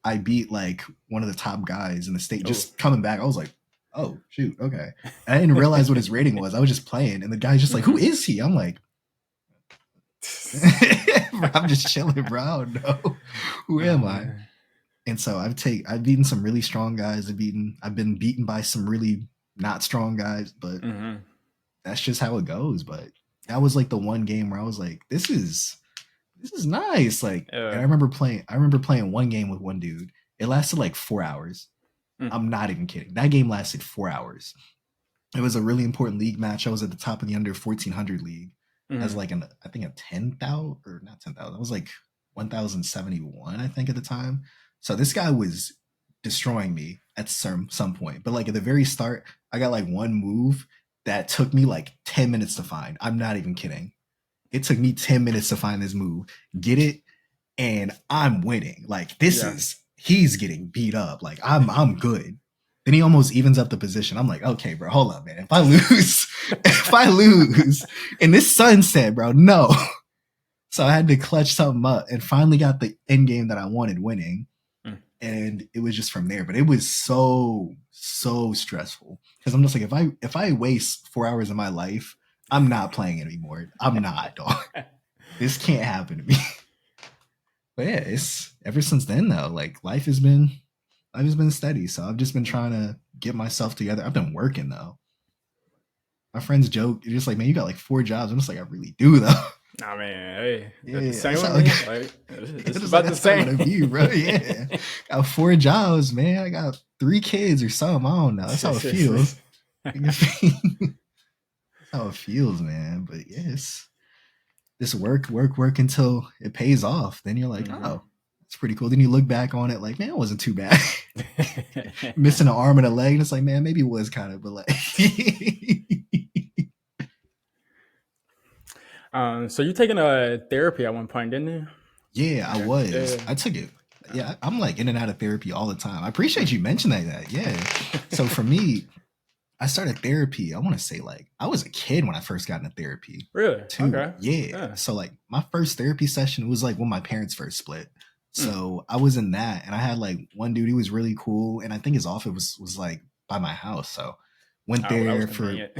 I beat like one of the top guys in the state. Oh. Just coming back, I was like, oh shoot, okay. And I didn't realize what his rating was. I was just playing, and the guy's just like, who Mhm. is he? I'm like, I'm just chilling, bro. No, who Oh am I? man. And so I've beaten some really strong guys. I've been beaten by some really not strong guys, but Hmm. that's just how it goes. But that was like the one game where I was like, this is nice. Like, and Yeah. I remember playing one game with one dude. It lasted like 4 hours. Mm. I'm not even kidding. That game lasted 4 hours. It was a really important league match. I was at the top of the under 1400 league as Mhm. like I think a 10,000 or not 10,000. It was like 1071, I think at the time. So this guy was destroying me at some point. But like at the very start, I got like one move that took me like 10 minutes to find. I'm not even kidding. It took me 10 minutes to find this move, get it, and I'm winning. Like Yeah. he's getting beat up. Like I'm good. Then he almost evens up the position. I'm like, okay, bro, hold up, man. If I lose, if I lose in this sunset, bro, no. So I had to clutch something up and finally got the end game that I wanted winning. Mm. And it was just from there. But it was so stressful. Because I'm just like, if I waste 4 hours of my life, I'm not playing anymore. I'm not, dog. This can't happen to me. But yeah, it's ever since then though, like life has been steady. So I've just been trying to get myself together. I've been working though. My friends joke, you're just like, man, you got like 4 jobs. I'm just like, I really do though. Nah, man, hey, Yeah, the same that's with how me. I Like, it's it's about like the that's how I same. view, bro. Yeah. Got 4 jobs, man. I got 3 kids or something. I don't know. That's how it feels. That's how it feels, man. But yes. Just work until it pays off. Then you're like, Mhm. oh, it's pretty cool. Then you look back on it like, man, it wasn't too bad. Missing an arm and a leg, and it's like, man, maybe it was kind of, but like, So you taking a therapy at one point, didn't you? yeah, I Okay. was. Yeah. I took it. Yeah, I'm like in and out of therapy all the time. I appreciate you mentioning that. Yeah. So for me, I started therapy. I want to say like I was a kid when I first got into therapy Really? too. Okay. Yeah. Yeah. So like my first therapy session was like when my parents first split. Mm. So I was in that and I had like one dude, he was really cool. And I think his office was like by my house. So went Oh, well, that was there for convenient.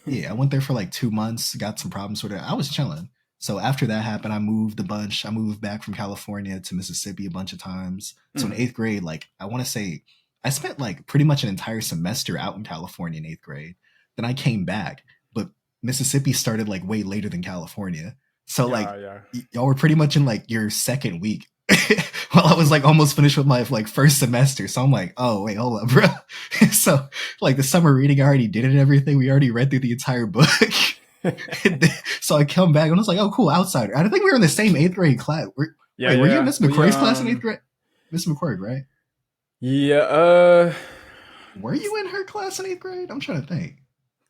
yeah, I went there for like 2 months, got some problems with it. I was chilling. So after that happened, I moved a bunch. I moved back from California to Mississippi a bunch of times. So in Mm. 8th grade, like I want to say I spent like pretty much an entire semester out in California in 8th grade. Then I came back, but Mississippi started like way later than California. So like Yeah, yeah. y'all were pretty much in like your second week. While I was like almost finished with my like first semester. So I'm like, oh wait, hold up, bro. So like the summer reading, I already did it and everything. We already read through the entire book. So I come back and I was like, oh cool, outsider. I think we were in the same 8th grade class. Yeah, Wait, were you in yeah. Miss We McCoy's class in 8th grade? Miss McCoy, right? yeah, Were you in her class in 8th grade? I'm trying to think.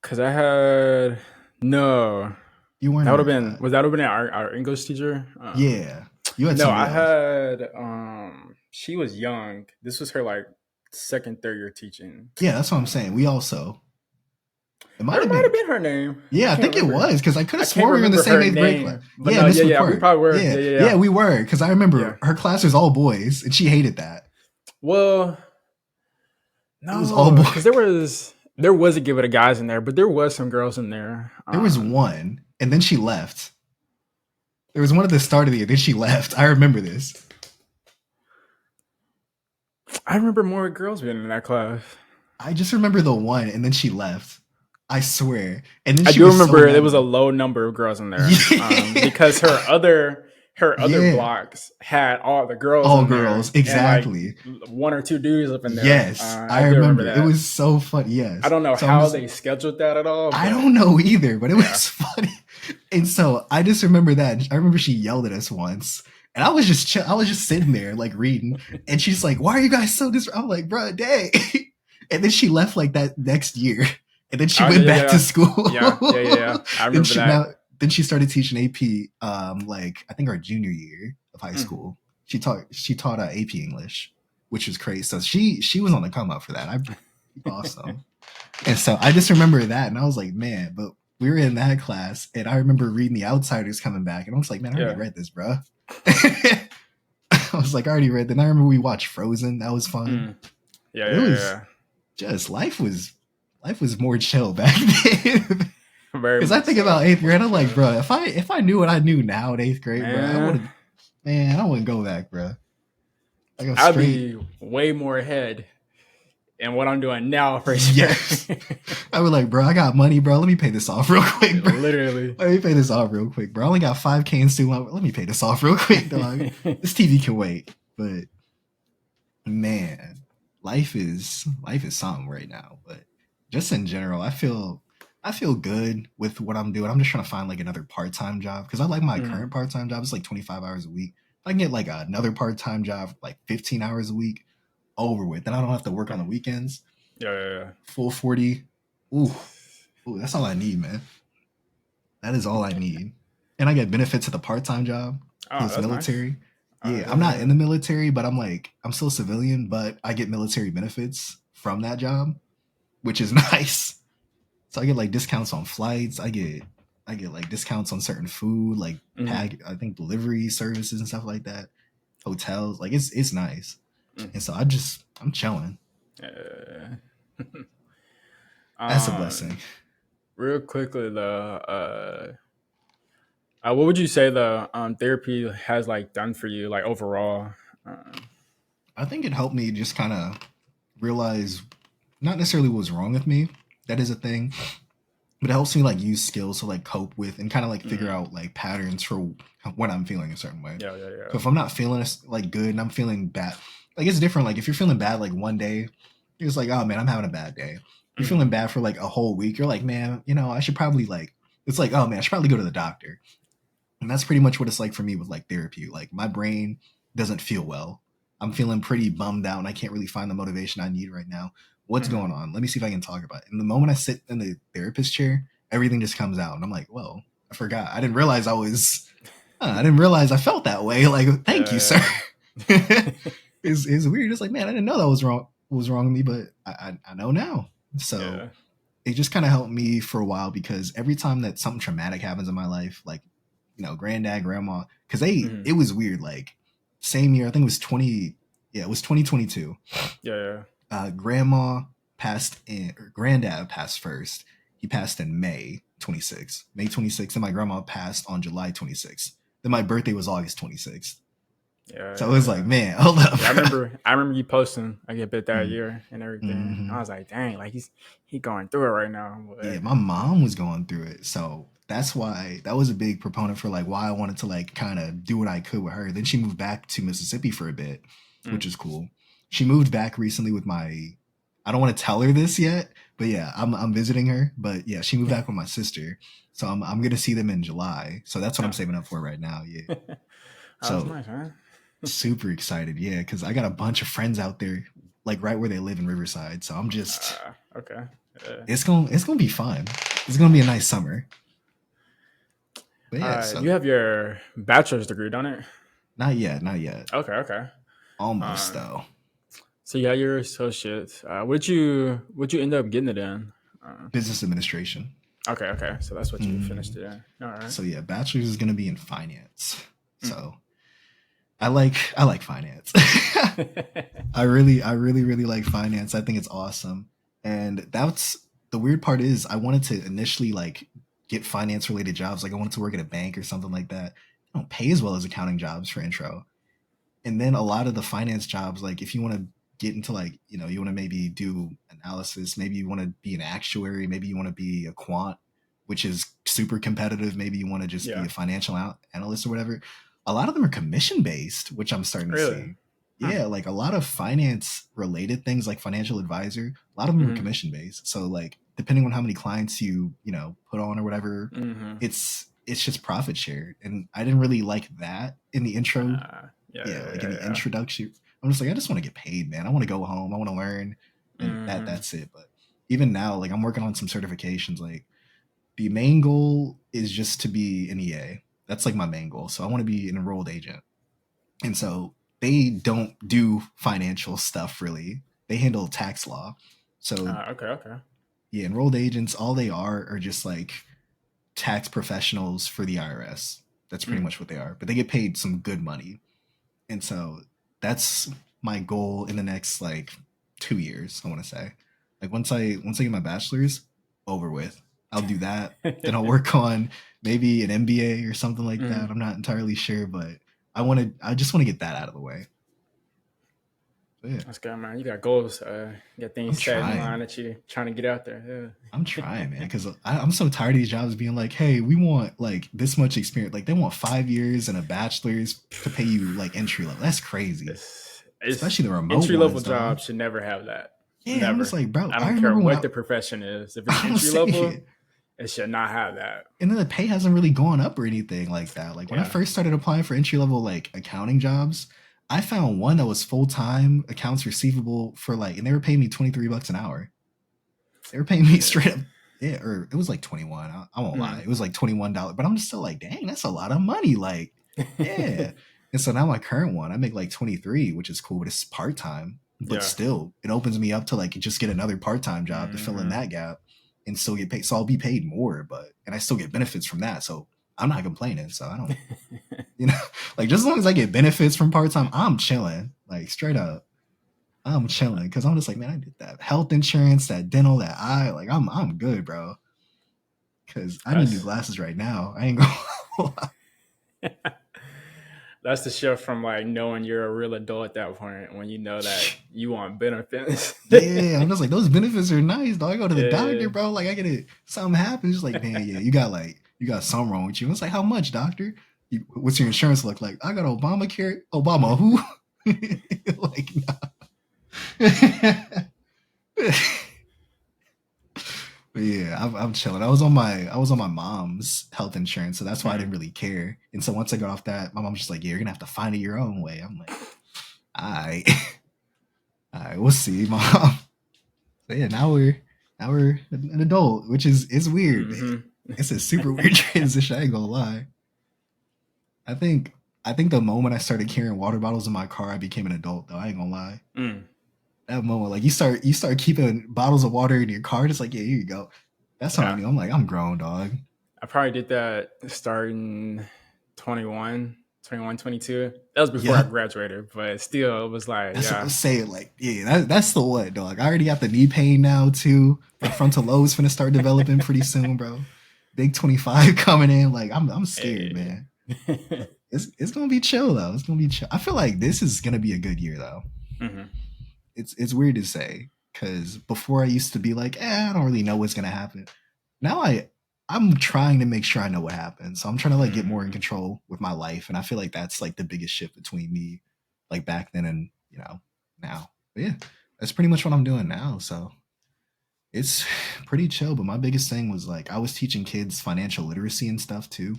cause I had no. You weren't That in would her have been class. was that would have been our English teacher? Yeah. You had No, somebody I else. had she was young. This was her like second, third year teaching. Yeah, that's what I'm saying. We Um also. It Or might it have might have been. been her name. I Yeah, I can't think it remember. was because I could I have can't sworn we were in the remember same her 8th grade class. name. But Yeah, no, Miss yeah, yeah, we McCoy. probably were. Yeah, Yeah, yeah, yeah, yeah. we were because I Yeah. remember her class was all boys and she hated that. Well, It was all no, boys. because there was a give it a guys in there, but there was some girls in there. There was one, and then she left. There was one at the start of the year, then she left. I remember this. I remember more girls being in that class. I just remember the one, and then she left. I swear. And then I she do was so remember there mad was at a me. low number of girls in there Yeah. because her other Yeah. blocks had all the girls All in girls. there and like Exactly. one or two dudes up in there. Yes. I I do remember remember. It that. was so funny. I Yes. don't know So I'm how just they scheduled that at all, I but don't know either, but it yeah. was funny. And so I just remember that. I remember she yelled at us once. And I was just I was just sitting there like reading. And she's like, why are you guys so I'm like, bro, dang. And then she left like that next year. And then she Oh yeah, went yeah, back to yeah, school. yeah, yeah, yeah, yeah. I then remember she that. now then she started teaching AP like I think our junior year of high Mm. school. She taught AP English, which was crazy. So she was on the come up for that. I awesome. And so I just remember that, and I was like, man, but we were in that class, and I remember reading The Outsiders coming back, and I was like, man, I already Yeah. read this, bro. I was like, I already read that. And I remember we watched Frozen. That was fun. Mm. Yeah, But it yeah, was yeah, just life was more chill back then. yeah. Very Because I much think so. about 8th grade, I'm Very like, much so. bro, if I knew what I knew now in 8th grade, bro, Man, I wouldn't go back, bro. I go I'd straight. be way more ahead in what I'm doing now for sure. Yes. I was like, bro, I got money, bro. Let me pay this off real quick, bro. Literally. Let me pay this off real quick, bro. I only got 5K in student loan. Let me pay this off real quick, dog. This TV can wait. But man, life is something right now. But just in general, I feel good with what I'm doing. I'm just trying to find like another part-time job because I like my Mhm. current part-time job. It's like 25 hours a week. If I can get like another part-time job, like 15 hours a week, over with. Then I don't have to work on the weekends. Yeah, yeah, yeah. Full 40. Ooh, that's all I need, man. That is all I need. And I get benefits at the part-time job Oh, because it's that's nice. military. Oh, Yeah, yeah, I'm not yeah. in the military, but I'm still a civilian, but I get military benefits from that job, which is nice. So I get like discounts on flights. I get like discounts on certain food, like Mm-hmm. I think delivery services and stuff like that. Hotels, like it's nice. And Mm-hmm. so I'm chilling. Uh, That's a blessing. real quickly though, what would you say the therapy has like done for you, like overall? Um, I think it helped me just kind of realize not necessarily what was wrong with me. That is a thing, but it helps me like use skills to like cope with and kind of like figure mm, out like patterns for when I'm feeling a certain way. yeah, yeah, yeah. So if I'm not feeling like good and I'm feeling bad, like it's different. Like if you're feeling bad like one day, you're just like, oh man, I'm having a bad day. You're feeling Mm-hmm. bad for like a whole week. You're like, man, I should probably like. It's like, oh man, I should probably go to the doctor. And that's pretty much what it's like for me with like therapy. Like my brain doesn't feel well. I'm feeling pretty bummed out and I can't really find the motivation I need right now. What's Mm-hmm. going on? Let me see if I can talk about it. And the moment I sit in the therapist chair, everything just comes out. And I'm like, whoa, I forgot. I didn't realize I felt that way. Like, thank you, sir. Yeah, It's weird. It's like, man, I didn't know that was wrong with me, but I know now. So yeah. it just kind of helped me for a while because every time that something traumatic happens in my life, like granddad, grandma, because Mm-hmm. it was weird. Like same year, I think it was 2022. Yeah, yeah. Grandma passed in, or granddad passed first. He passed in May 26th, and my grandma passed on July 26th. Then my birthday was August 26th. Yeah, So it yeah, was like, yeah. man, hold up. Yeah, I remember you posting like a bit that mm, year and everything. I hmm was like, dang, like he going through it right now. Yeah, But my mom was going through it. So that's why that was a big proponent for like why I wanted to like kind of do what I could with her. Then she moved back to Mississippi for a bit, which mm, is cool. She moved back recently with my I don't want to tell her this yet, but yeah, I'm visiting her. But yeah, she moved back with my sister. So I'm gonna see them in July. So that's what I'm oh, saving up for right now. Yeah. that's So nice, man. super excited, yeah, because I got a bunch of friends out there, like right where they live in Riverside. So I'm just Okay. Yeah. it's gonna be fun. It's gonna be a nice summer. But yeah, You so have your bachelor's degree, don't it? not yet, not yet. Okay, okay. Almost Um, though. so yeah, your associate. Would you end up getting it in? Uh, Business administration. okay, okay. So that's what you finished Mm. it in. All right. So yeah, bachelor's is gonna be in finance. So I like finance. I really like finance. I think it's awesome. And that's the weird part is I wanted to initially like get finance related jobs. Like I wanted to work at a bank or something like that. They don't pay as well as accounting jobs for intro. And then a lot of the finance jobs, like if you want to get into like, you want to maybe do analysis, maybe you want to be an actuary, maybe you want to be a quant, which is super competitive. Maybe you want to just be yeah. a financial analyst or whatever. A lot of them are commission based, which I'm starting to Really? see. Hmm. Yeah, like a lot of finance related things like financial advisor, a lot of them are Mm-hmm. commission based. So like depending on how many clients you put on or whatever, Mm-hmm. it's just profit shared. And I didn't really like that in the intro. Yeah, Yeah, yeah, like in yeah, the yeah. introduction. I'm just like, I just want to get paid, man. I want to go home. I want to learn, and Mm-hmm. that's it. But even now, like I'm working on some certifications. Like the main goal is just to be an EA. That's like my main goal. So I want to be an enrolled agent. And so they don't do financial stuff really. They handle tax law. So Okay, okay. yeah, enrolled agents, all they are just like tax professionals for the IRS. That's pretty Mm. much what they are. But they get paid some good money. And so that's my goal in the next like 2 years, I want to say. Like once I get my bachelor's over with, I'll do that. Then I'll work on maybe an MBA or something like that. Mm. I'm not entirely sure, but I just want to get that out of the way. So yeah. That's good, man. You got goals. You got I'm things set in line trying. that you trying to get out there. I'm trying, man, because I'm so tired of these jobs being like, "Hey, we want like this much experience." Like they want 5 years and a bachelor's to pay you like entry level. That's crazy, It's especially the remote entry level ones, dog. jobs should never have that. Yeah, I'm just Never. like, bro, I I don't care remember when what I the profession is. If it's I'm entry saying, level, it should not have that. and then the pay hasn't really gone up or anything like that. Like when I Yeah. first started applying for entry level like accounting jobs, I found one that was full time accounts receivable for like, and they were paying me $23 an hour. They were paying me Yeah. straight up, yeah, or it was like 21. I won't lie, Mm. it was like $21, but I'm just still like, dang, that's a lot of money. Like, yeah. And so now my current one, I make like 23, which is cool, but it's part time. But Yeah. still, it opens me up to like just get another part time job to fill in Hmm. that gap. and still get paid. So I'll be paid more, and I still get benefits from that. So I'm not complaining. So I don't, you know, like just as long as I get benefits from part time, I'm chilling. Like straight up, I'm chilling because I'm just like, man, I did that health insurance, that dental, that eye. Like I'm good, bro. Because I need new That's glasses right now. I ain't gonna. that's the shift from like knowing you're a real adult at that point when you know that you want benefits. Yeah, I'm just like those benefits are nice. Dog. I go to the doctor, Yeah. bro. Like I get it, something happens. Just like, man, yeah, you got something wrong with you. It's like, how much, doctor? What's your insurance look like? I got Obamacare. Obama who? Like, nah. But yeah, I'm chilling. I was on my mom's health insurance, so that's why I didn't Mhm. really care. And so once I got off that, my mom's just like, "Yeah, you're gonna have to find it your own way." I'm like, "All right, all right, we'll see, mom." So yeah, now we're an adult, which is weird, man. Mhm. It's a super weird transition. I ain't gonna lie. I think I think the moment I started carrying water bottles in my car, I became an adult. Though I ain't gonna lie. Mm. That moment, like you start keeping bottles of water in your car, just like yeah, here you go. That's how I Yeah. knew. I'm like I'm grown, dog. I probably did that starting 21, 21, 22. That was before I Yep. graduated, but still, it was like, That's what I'm yeah. saying. Like, yeah, that's the one, dog. I already got the knee pain now too. My frontal lobe's finna start developing pretty soon, bro. Big 25 coming in. Like, I'm scared, Hey. man. But it's gonna be chill though. It's gonna be chill. I feel like this is gonna be a good year though. Mhm. It's weird to say because before I used to be like, I don't really know what's gonna happen. Now I'm trying to make sure I know what happens. So I'm trying to like get more in Mhm. control with my life, and I feel like that's like the biggest shift between me, like back then and now. But yeah, that's pretty much what I'm doing now. So it's pretty chill. But my biggest thing was like I was teaching kids financial literacy and stuff too,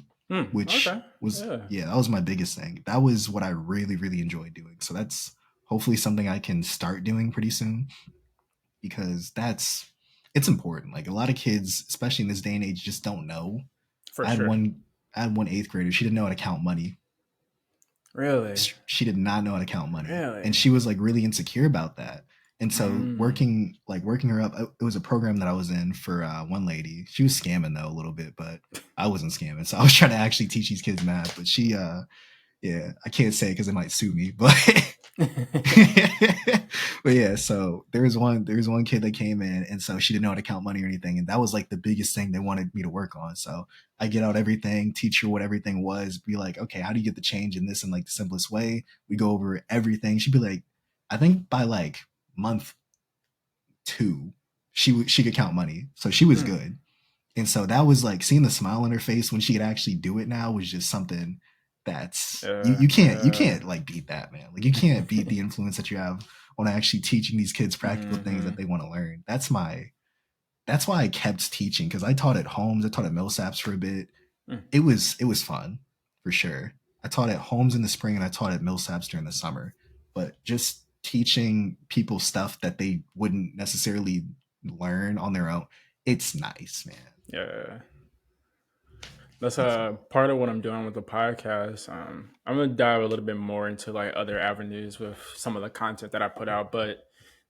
which Okay. was Yeah. yeah, that was my biggest thing. That was what I really enjoyed doing. So that's hopefully something I can start doing pretty soon because it's important. Like a lot of kids, especially in this day and age, just don't know. For I had sure. one I had one eighth grader. She didn't know how to count money. Really? She did not know how to count money, and Really? she was like really insecure about that. And so Mm. working her up, it was a program that I was in for one lady. She was scamming though a little bit, but I wasn't scamming. So I was trying to actually teach these kids math. But she, yeah, I can't say because it might sue me, but but yeah, so there was one kid that came in, and so she didn't know how to count money or anything, and that was like the biggest thing they wanted me to work on. So I get out everything, teach her what everything was, be like, okay, how do you get the change in this in like the simplest way? We go over everything. She'd be like, I think by like month two, she could count money, so she was Mm. good. And so that was like seeing the smile on her face when she could actually do it now was just something that's you can't like beat that, man. Like you can't beat the influence that you have on actually teaching these kids practical things that Mhm. they want to learn. That's why I kept teaching because I taught at Holmes, I taught at Millsaps for a bit. Mm. It was fun for sure. I taught at Holmes in the spring and I taught at Millsaps during the summer. But just teaching people stuff that they wouldn't necessarily learn on their own, it's nice, man. Yeah. That's Definitely. part of what I'm doing with the podcast. I'm gonna dive a little bit more into like other avenues with some of the content that I put out, but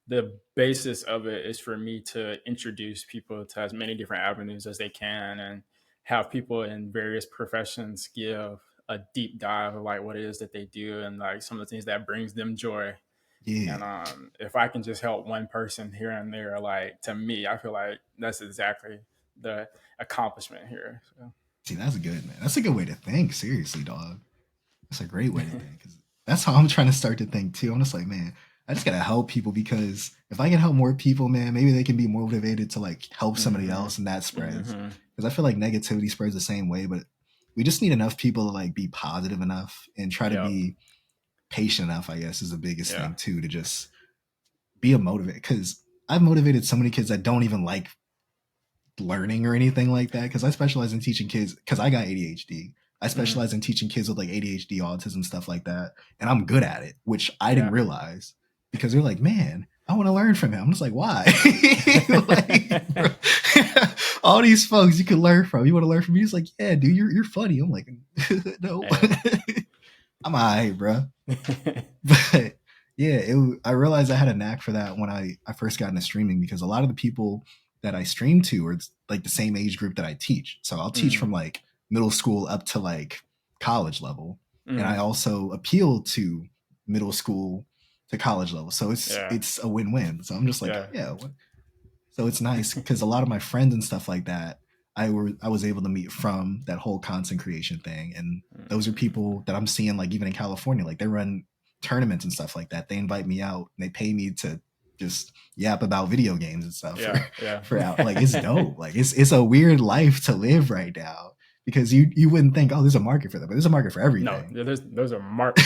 the basis of it is for me to introduce people to as many different avenues as they can and have people in various professions give a deep dive of like what it is that they do and like some of the things that brings them joy. Yeah. And if I can just help one person here and there, like to me, I feel like that's exactly the accomplishment here. So. See, that's good, man. That's a good way to think. Seriously, dog. That's a great way to think. 'Cause that's how I'm trying to start to think too. I'm just like, man, I just gotta help people because if I can help more people, man, maybe they can be more motivated to like help somebody Mhm. else, and that spreads. Mhm. Because I feel like negativity spreads the same way, but we just need enough people to like be positive enough and try to Yep. be patient enough. I guess is the biggest Yeah. thing too to just be a motivator. Because I've motivated so many kids that don't even like learning or anything like that because I specialize in teaching kids because I got ADHD. I Mhm. specialize in teaching kids with like ADHD, autism, stuff like that, and I'm good at it, which I didn't Yeah. realize because they're like, "Man, I want to learn from him." I'm just like, "Why?" Like, bro, all these folks you can learn from. You want to learn from me? He's like, "Yeah, dude, you're funny." I'm like, "No, Hey. I'm alright, bro." But yeah, I realized I had a knack for that when I first got into streaming because a lot of the people that I stream to are like the same age group that I teach. So I'll teach from like middle school up to like college level. And I also appeal to middle school to college level. So it's a win-win. So I'm just like, yeah. So it's nice because a lot of my friends and stuff like that, I was able to meet from that whole content creation thing. And those are people that I'm seeing like even in California, like they run tournaments and stuff like that. They invite me out and they pay me to just yap about video games and stuff for out. Like it's dope. Like it's a weird life to live right now because you wouldn't think, oh, there's a market for that, but there's a market for everything. No, there's a market.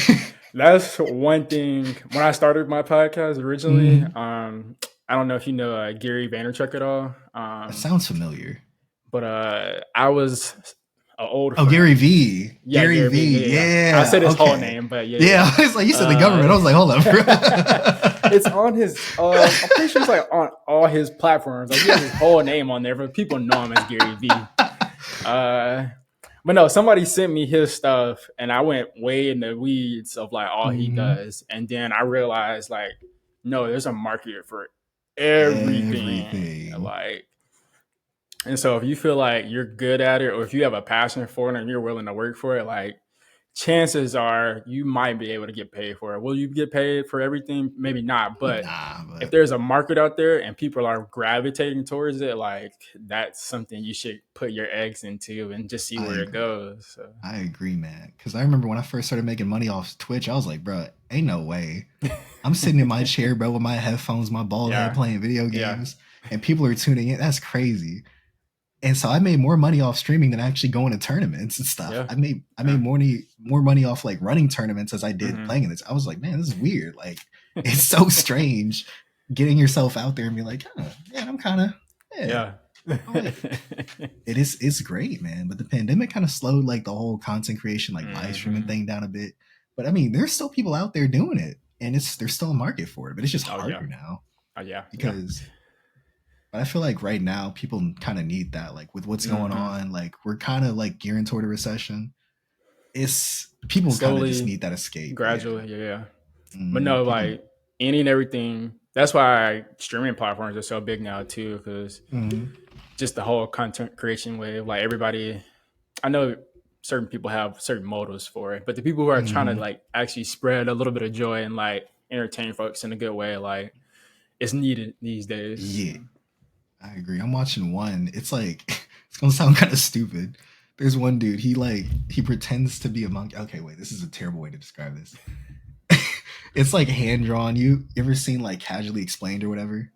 That's one thing. When I started my podcast originally, I don't know if you know Gary Vaynerchuk at all. That sounds familiar. But I was an old friend. Gary V. Yeah, Gary V. Yeah. I said his whole name, but yeah. It's like you said the government. I was like, hold up. It's on his. I'm pretty sure it's like on all his platforms. Like he has his whole name on there, but people know him as Gary V. But no, somebody sent me his stuff, and I went way in the weeds of like all he does, and then I realized like, no, there's a market for everything. Like. And so if you feel like you're good at it or if you have a passion for it and you're willing to work for it, like chances are you might be able to get paid for it. Will you get paid for everything? Maybe not. But if there's a market out there and people are gravitating towards it, like that's something you should put your eggs into and just see where it goes. So. I agree, man. Because I remember when I first started making money off Twitch, I was like, bro, ain't no way. I'm sitting in my chair, bro, with my headphones, my bald head playing video games and people are tuning in. That's crazy. And so I made more money off streaming than actually going to tournaments and stuff. Yeah. I made more money off like running tournaments as I did playing this. I was like, man, this is weird. Like it's so strange getting yourself out there and be like, oh, yeah, I'm kind of it's great, man. But the pandemic kind of slowed like the whole content creation, like live streaming thing down a bit. But I mean, there's still people out there doing it, and there's still a market for it. But it's just harder now. Because. But I feel like right now people kind of need that, like with what's going on, like we're kind of like gearing toward a recession. It's people kind of just need that escape. Gradually, But no, like any and everything. That's why streaming platforms are so big now too, because just the whole content creation wave. Like everybody, I know certain people have certain motives for it, but the people who are trying to like actually spread a little bit of joy and like entertain folks in a good way, like it's needed these days. Yeah. I agree. I'm watching one. It's like it's gonna sound kind of stupid. There's one dude. He pretends to be a monkey. Okay, wait. This is a terrible way to describe this. It's like hand drawn. You ever seen like Casually Explained or whatever?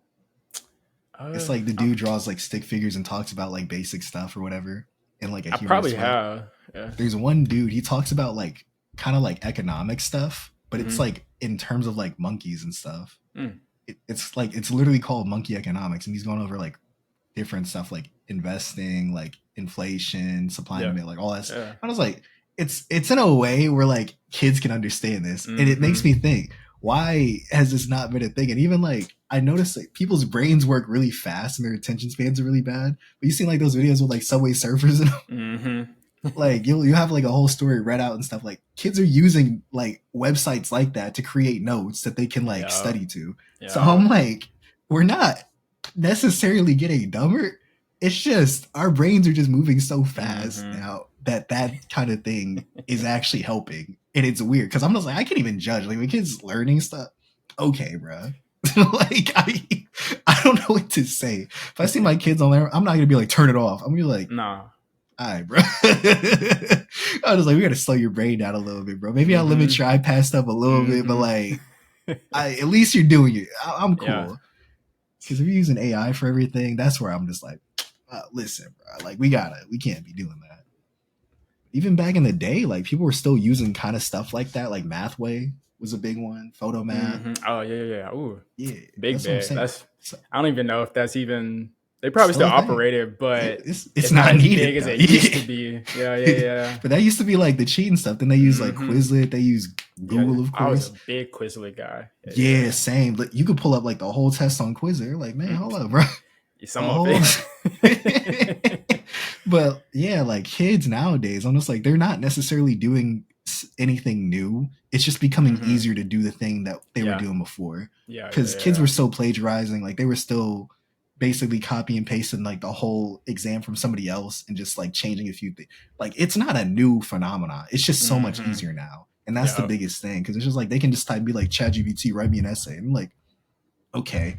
It's like the dude draws like stick figures and talks about like basic stuff or whatever. And like I probably have. Yeah. There's one dude. He talks about like kind of like economic stuff, but it's like in terms of like monkeys and stuff. It's like it's literally called Monkey Economics, and he's going over like different stuff like investing, like inflation, supply and demand, like all that stuff. I was like, it's in a way where like kids can understand this, and it makes me think, why has this not been a thing? And even like I noticed like people's brains work really fast and their attention spans are really bad. But you see like those videos with like Subway Surfers and like you have like a whole story read out and stuff. Like kids are using like websites like that to create notes that they can like study to. So I'm like, we're not necessarily getting dumber. It's just our brains are just moving so fast now that kind of thing is actually helping. And it's weird because I'm just like, I can't even judge. Like when kids learning stuff, okay, bro. Like I don't know what to say. If I see my kids on there, I'm not gonna be like turn it off. I'm gonna be like, nah. All right, bro. I was like, we got to slow your brain down a little bit, bro. Maybe I'll limit your iPad stuff a little bit, but like, at least you're doing it. I'm cool. Because if you're using AI for everything, that's where I'm just like, listen, bro. Like, we can't be doing that. Even back in the day, like people were still using kind of stuff like that. Like Mathway was a big one. Photo Math. Oh yeah. Ooh, yeah. Big. I don't even know if that's even. They probably still operate it, but it's not needed, big as it used to be. Yeah. But that used to be like the cheating stuff. Then they use like Quizlet. They use Google, of course. I was a big Quizlet guy. Yeah, same. But you could pull up like the whole test on Quizlet. Like, man, hold up, bro. Some of it. But yeah, like kids nowadays, I'm just like, they're not necessarily doing anything new. It's just becoming easier to do the thing that they were doing before. Because kids were still plagiarizing. Like they were still basically copy and pasting like the whole exam from somebody else and just like changing a few things. Like it's not a new phenomenon. It's just so much Mm-hmm. easier now. And that's the Yep. biggest thing. Cause it's just like they can just type be like ChatGPT, write me an essay. And I'm like, okay.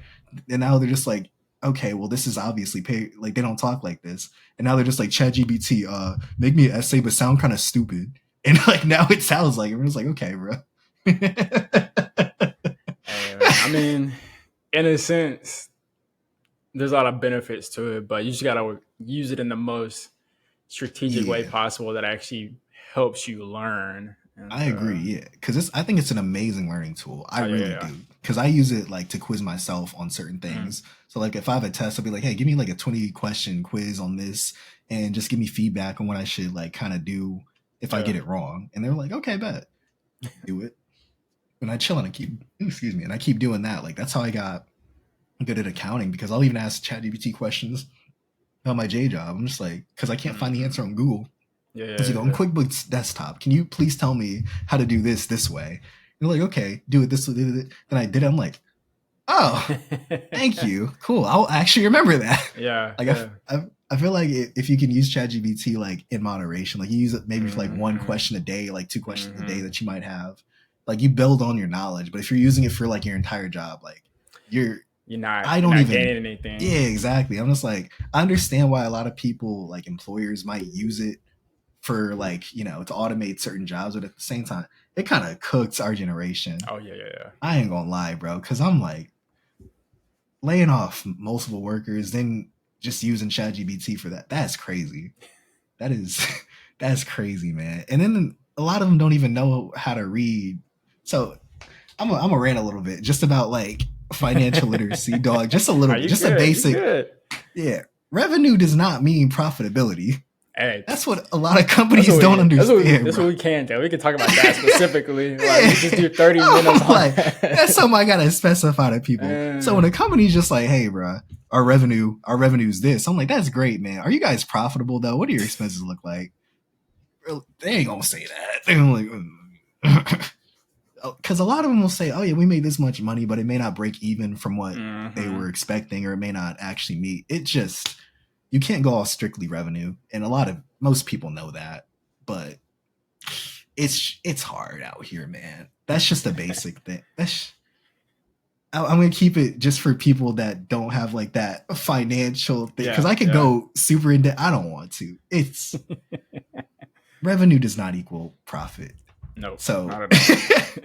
And now they're just like, okay, well, this is obviously pay like they don't talk like this. And now they're just like ChatGPT, make me an essay but sound kind of stupid. And like now it sounds like I'm just like, okay, bro. Hey, man. I mean, in a sense, there's a lot of benefits to it, but you just gotta use it in the most strategic way Yeah. possible that actually helps you learn. And I agree, yeah, because I think it's an amazing learning tool. I oh yeah, really yeah, do, because I use it like to quiz myself on certain yeah. Mm-hmm. things. So like if I have a test, I'll be like, hey, give me like a 20 question quiz on this, and just give me feedback on what I should like kind of do if I Yeah. get it wrong. And they're like, okay, bet, do it. And I chill and I keep excuse me, and I keep doing that. Like that's how I got good at accounting, because I'll even ask ChatGPT questions about my J job. I'm just like, because I can't find the Mm-hmm. answer on Google. Yeah, It's like on yeah, QuickBooks Desktop, can you please tell me how to do this way? And they're like, okay, do it this way. Then I did it. I'm like, oh, yeah. thank you. Cool. I'll actually remember that. Yeah, Like yeah. I feel like if you can use ChatGPT like in moderation, like you use it maybe for like one Mm-hmm. question a day, like 2 questions a day Mm-hmm. that you might have, like you build on your knowledge. But if you're using it for like your entire job, like you're I You're don't not even. gaining anything. Yeah, exactly. I'm just like I understand why a lot of people like employers might use it for like to automate certain jobs, but at the same time it kind of cooks our generation. Oh yeah, yeah, I ain't gonna lie, bro, because I'm like laying off multiple workers, then just using ChatGPT for that's crazy. That is that's crazy, man. And then a lot of them don't even know how to read. So I'm a rant a little bit just about like financial literacy, yeah. dog, just a little Are bit, you just a good? You basic. good? Yeah, revenue does not mean profitability. Hey, That's what a lot of that's companies what don't we understand, that's bro. what we can do. We can talk about that specifically. Like we just Yeah. do 30 minutes I'm on like, that's that. something I gotta specify to people. So when a company's just like, hey, bro, our revenue is this, I'm like, that's great, man. Are you guys profitable though? What do your expenses look like? They ain't gonna say that. They're like, because a lot of them will say, oh yeah, we made this much money, but it may not break even from what they Mm-hmm. were expecting, or it may not actually meet. It just you can't go all strictly revenue, and most people know that, but it's hard out here, man. That's just a basic thing. I'm gonna keep it just for people that don't have like that financial thing, because Yeah, I could yeah. go super into. I don't want to. It's revenue does not equal profit. No, So, not at all.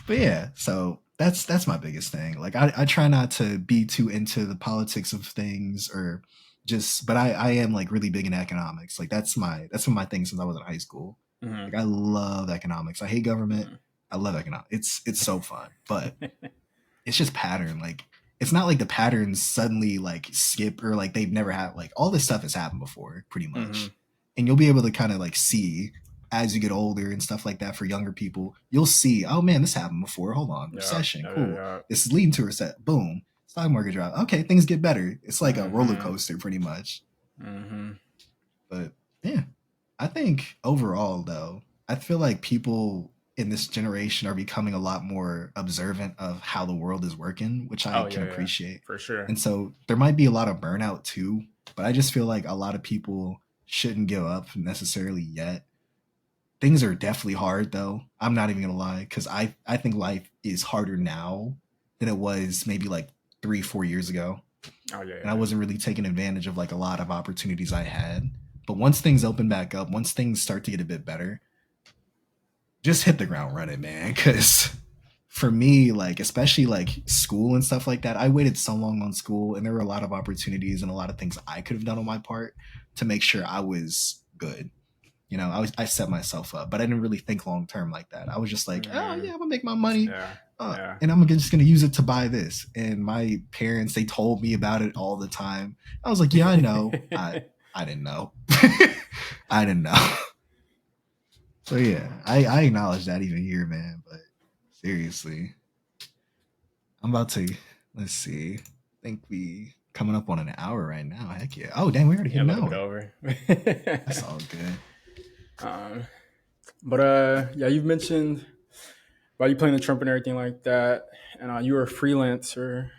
but yeah, so that's my biggest thing. Like I try not to be too into the politics of things, or just, but I am like really big in economics. Like that's one of my things since I was in high school. Mm-hmm. Like I love economics. I hate government. I love economics. It's so fun, but it's just pattern. Like it's not like the patterns suddenly like skip, or like they've never had, like all this stuff has happened before pretty Mm-hmm. much. And you'll be able to kind of like see as you get older and stuff like that. For younger people, you'll see, oh man, this happened before. Hold on, Yeah, recession, yeah, cool. yeah. This is leading to a reset. Boom, stock market drop. Okay, things get better. It's like a roller Mm-hmm. coaster pretty much. Mm-hmm. But yeah, I think overall though, I feel like people in this generation are becoming a lot more observant of how the world is working, which I Oh can yeah, yeah, appreciate. for sure. And so there might be a lot of burnout too, but I just feel like a lot of people shouldn't give up necessarily yet. Things are definitely hard though. I'm not even gonna lie, because I think life is harder now than it was maybe like 3 4 years ago, Oh yeah, and I yeah. wasn't really taking advantage of like a lot of opportunities I had. But once things open back up, once things start to get a bit better, just hit the ground running, man. Because for me, like especially like school and stuff like that, I waited so long on school, and there were a lot of opportunities and a lot of things I could have done on my part to make sure I was good. I set myself up, but I didn't really think long term like that. I was just like, oh Mm-hmm. yeah, I'm gonna make my money, Yeah, yeah. and I'm just gonna use it to buy this. And my parents, they told me about it all the time. I was like, yeah, I know. I didn't know. I didn't know. So yeah, I acknowledge that even here, man. But seriously, I'm about to, let's see. I think we coming up on an hour right now. Heck yeah. Oh dang, we already hit Yeah, a an little bit hour. over. That's all good. um, but yeah, you've mentioned about you playing the trumpet and everything like that, and you were a freelancer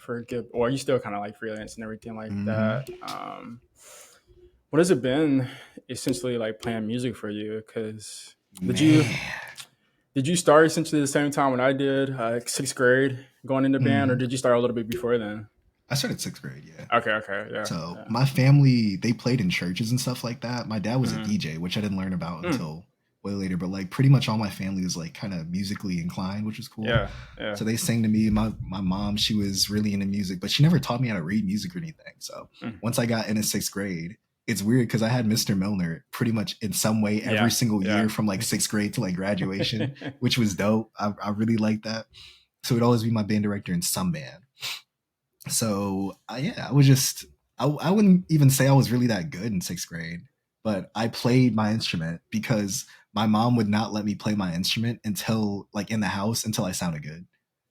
forget, or you still kind of like freelance and everything like Hmm. that. What has it been essentially like playing music for you? Because did you Man. did you start essentially the same time when I did, sixth grade, going into band, or Hmm. did you start a little bit before then? I started sixth grade, yeah. Okay, okay, yeah, So yeah. my family, they played in churches and stuff like that. My dad was a Mm-hmm. DJ, which I didn't learn about Mm, until way later. But like pretty much all my family was like kind of musically inclined, which was cool. yeah, yeah. So they sang to me. My mom, she was really into music, but she never taught me how to read music or anything. So Mm, once I got into sixth grade, it's weird because I had Mr. Milner pretty much in some way every yeah, single year yeah. from like sixth grade to like graduation, which was dope. I really liked that. So it'd always be my band director in some band. So yeah, I was just I wouldn't even say I was really that good in sixth grade, but I played my instrument because my mom would not let me play my instrument until like in the house until I sounded good.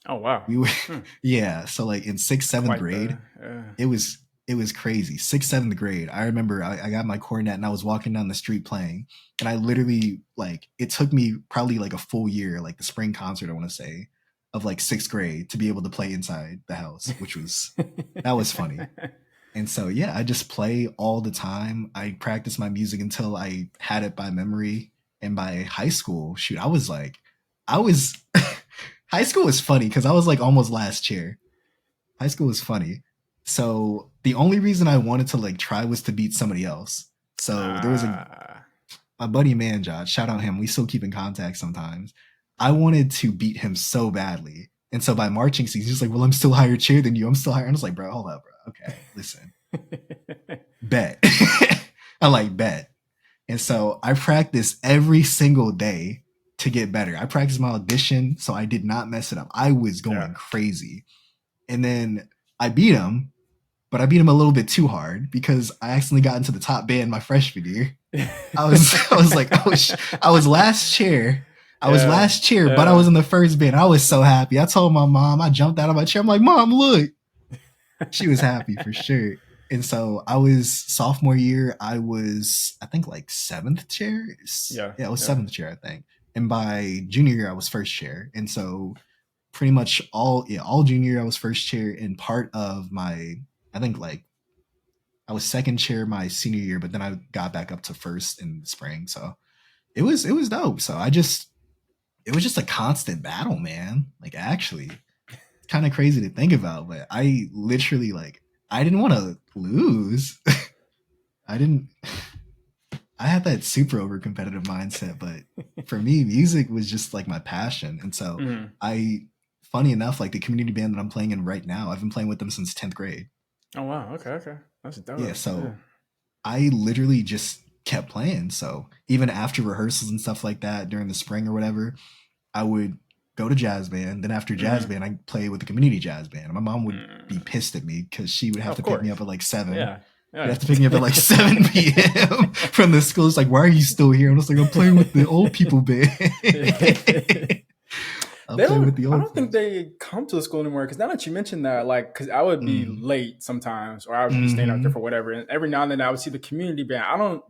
Oh wow. We were Hmm. yeah, so like in sixth, seventh Quite grade, the yeah. it was it was crazy. Sixth, seventh grade. I remember I got my cornet and I was walking down the street playing, and I literally like it took me probably like a full year, like the spring concert I want to say, of like sixth grade to be able to play inside the house, which was that was funny. And so yeah, I just play all the time. I practice my music until I had it by memory. And by high school, shoot, I was high school was funny because I was like almost last chair. High school was funny. So the only reason I wanted to like try was to beat somebody else. So there was a Ah, my buddy Manjot, shout out him. We still keep in contact sometimes. I wanted to beat him so badly. And so by marching season, he's like, well, I'm still higher chair than you. I'm still higher. And I was like, bro, hold up, bro. Okay, listen. Bet. I like bet. And so I practiced every single day to get better. I practiced my audition, so I did not mess it up. I was yeah. going crazy. And then I beat him, but I beat him a little bit too hard because I accidentally got into the top band my freshman year. I was like I was last chair. I was Yeah, last chair, but I yeah. was in the first band. I was so happy. I told my mom, I jumped out of my chair. I'm like, Mom, look. She was happy for sure. And so I was sophomore year, I was I think like seventh chair. Yeah, Yeah, I was yeah. seventh chair, I think. And by junior year I was first chair. And so pretty much all junior year I was first chair, and part of my I think like I was second chair my senior year, but then I got back up to first in the spring. So it was dope. So I just it was just a constant battle, man. Like actually, kind of crazy to think about, but I literally like I didn't want to lose. I didn't. I had that super over competitive mindset, but for me, music was just like my passion, and so Mhm. I. Funny enough, like the community band that I'm playing in right now, I've been playing with them since 10th grade. Oh wow. Okay, okay. That's Yeah, dope. Yeah. so I literally just kept playing. So even after rehearsals and stuff like that during the spring or whatever, I would go to jazz band. Then after jazz Mm-hmm. band, I play with the community jazz band. And my mom would be Mm. pissed at me because she would have Of to pick me course. up at like 7. Yeah. She'd Yeah. have to pick me up at like 7 p.m. from the school. It's like, why are you still here? I'm just like, I'm playing with the old people band. I'm They playing don't. with the I old don't think folks. they come to the school anymore. Because now that you mentioned that, like, because I would be Mm-hmm. late sometimes, or I would be staying out there Mm-hmm. for whatever, and every now and then I would see the community band. I don't.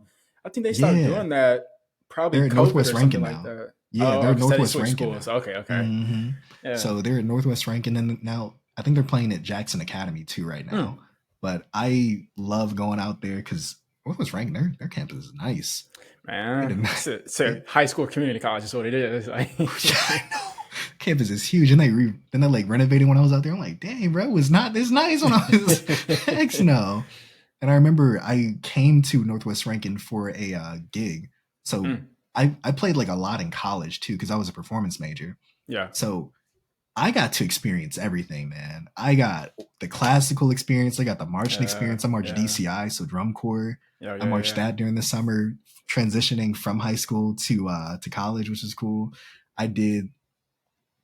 I think they stopped Yeah. doing that probably They're at COVID Northwest or something Rankin like now. that. Yeah, Oh, they're at okay. So they Northwest switched Rankin schools. now. Okay. Okay. Hmm. Yeah. So they're at Northwest Rankin, and now I think they're playing at Jackson Academy too right now. Hmm. But I love going out there because Northwest Rankin, their campus is nice. They Man, did not. it's a They, high school community college is what it is. Like, I know. Campus is huge, and then they like renovating when I was out there. I'm like, dang, bro, it was not this nice when I was. Heck no. And I remember I came to Northwest Rankin for a gig. So Mm, I played like a lot in college too because I was a performance major. yeah. So I got to experience everything, man. I got the classical experience. I got the marching experience. I marched Yeah. DCI, so drum corps. Yeah. I Yeah. marched Yeah. that during the summer, transitioning from high school to college, which is cool. I did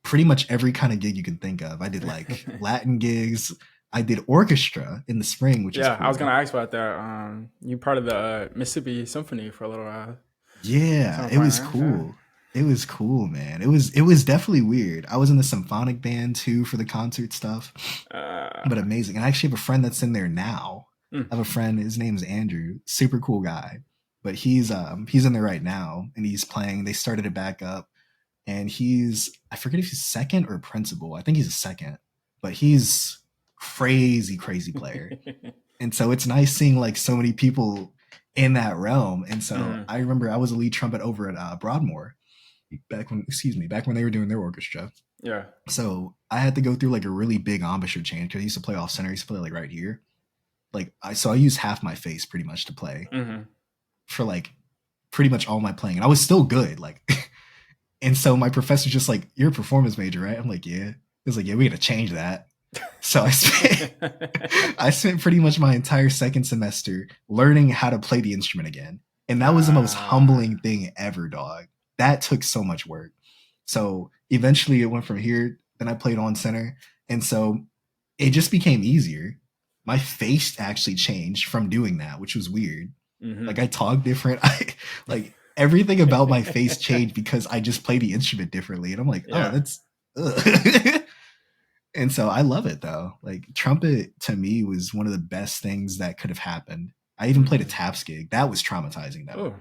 pretty much every kind of gig you can think of. I did like Latin gigs. I did orchestra in the spring, which was Yeah, I was cool. gonna ask about that. You part of the Mississippi Symphony for a little while, Yeah, some it point, was right? Yeah. cool. It was cool, man. It was definitely weird. I was in the symphonic band too for the concert stuff, but Uh, amazing. And I actually have a friend that's in there now. mm, I have a friend. His name's Andrew. Super cool guy. But he's in there right now and he's playing. They started it back up, and I forget if he's second or principal. I think he's a second, but crazy player. And so it's nice seeing like so many people in that realm. And so Mhm. I remember I was a lead trumpet over at Broadmoor back when they were doing their orchestra. Yeah. So I had to go through like a really big embouchure change because I used to play off center. I used to play like right here. So I used half my face pretty much to play Mhm. for like pretty much all my playing, and I was still good. Like, and so my professor's just like, "You're a performance major, right?" I'm like, "Yeah." He was like, "Yeah, we got to change that." So I spent pretty much my entire second semester learning how to play the instrument again, and that was the most Ah. humbling thing ever, dog. That took so much work. So eventually, it went from here. Then I played on center, and so it just became easier. My face actually changed from doing that, which was weird. Like Mhm. I talk different. I like everything about my face changed because I just play the instrument differently, and I'm like, oh, Yeah. that's. And so I love it though. Like trumpet to me was one of the best things that could have happened. I even played a Mhm. taps gig. That was traumatizing though.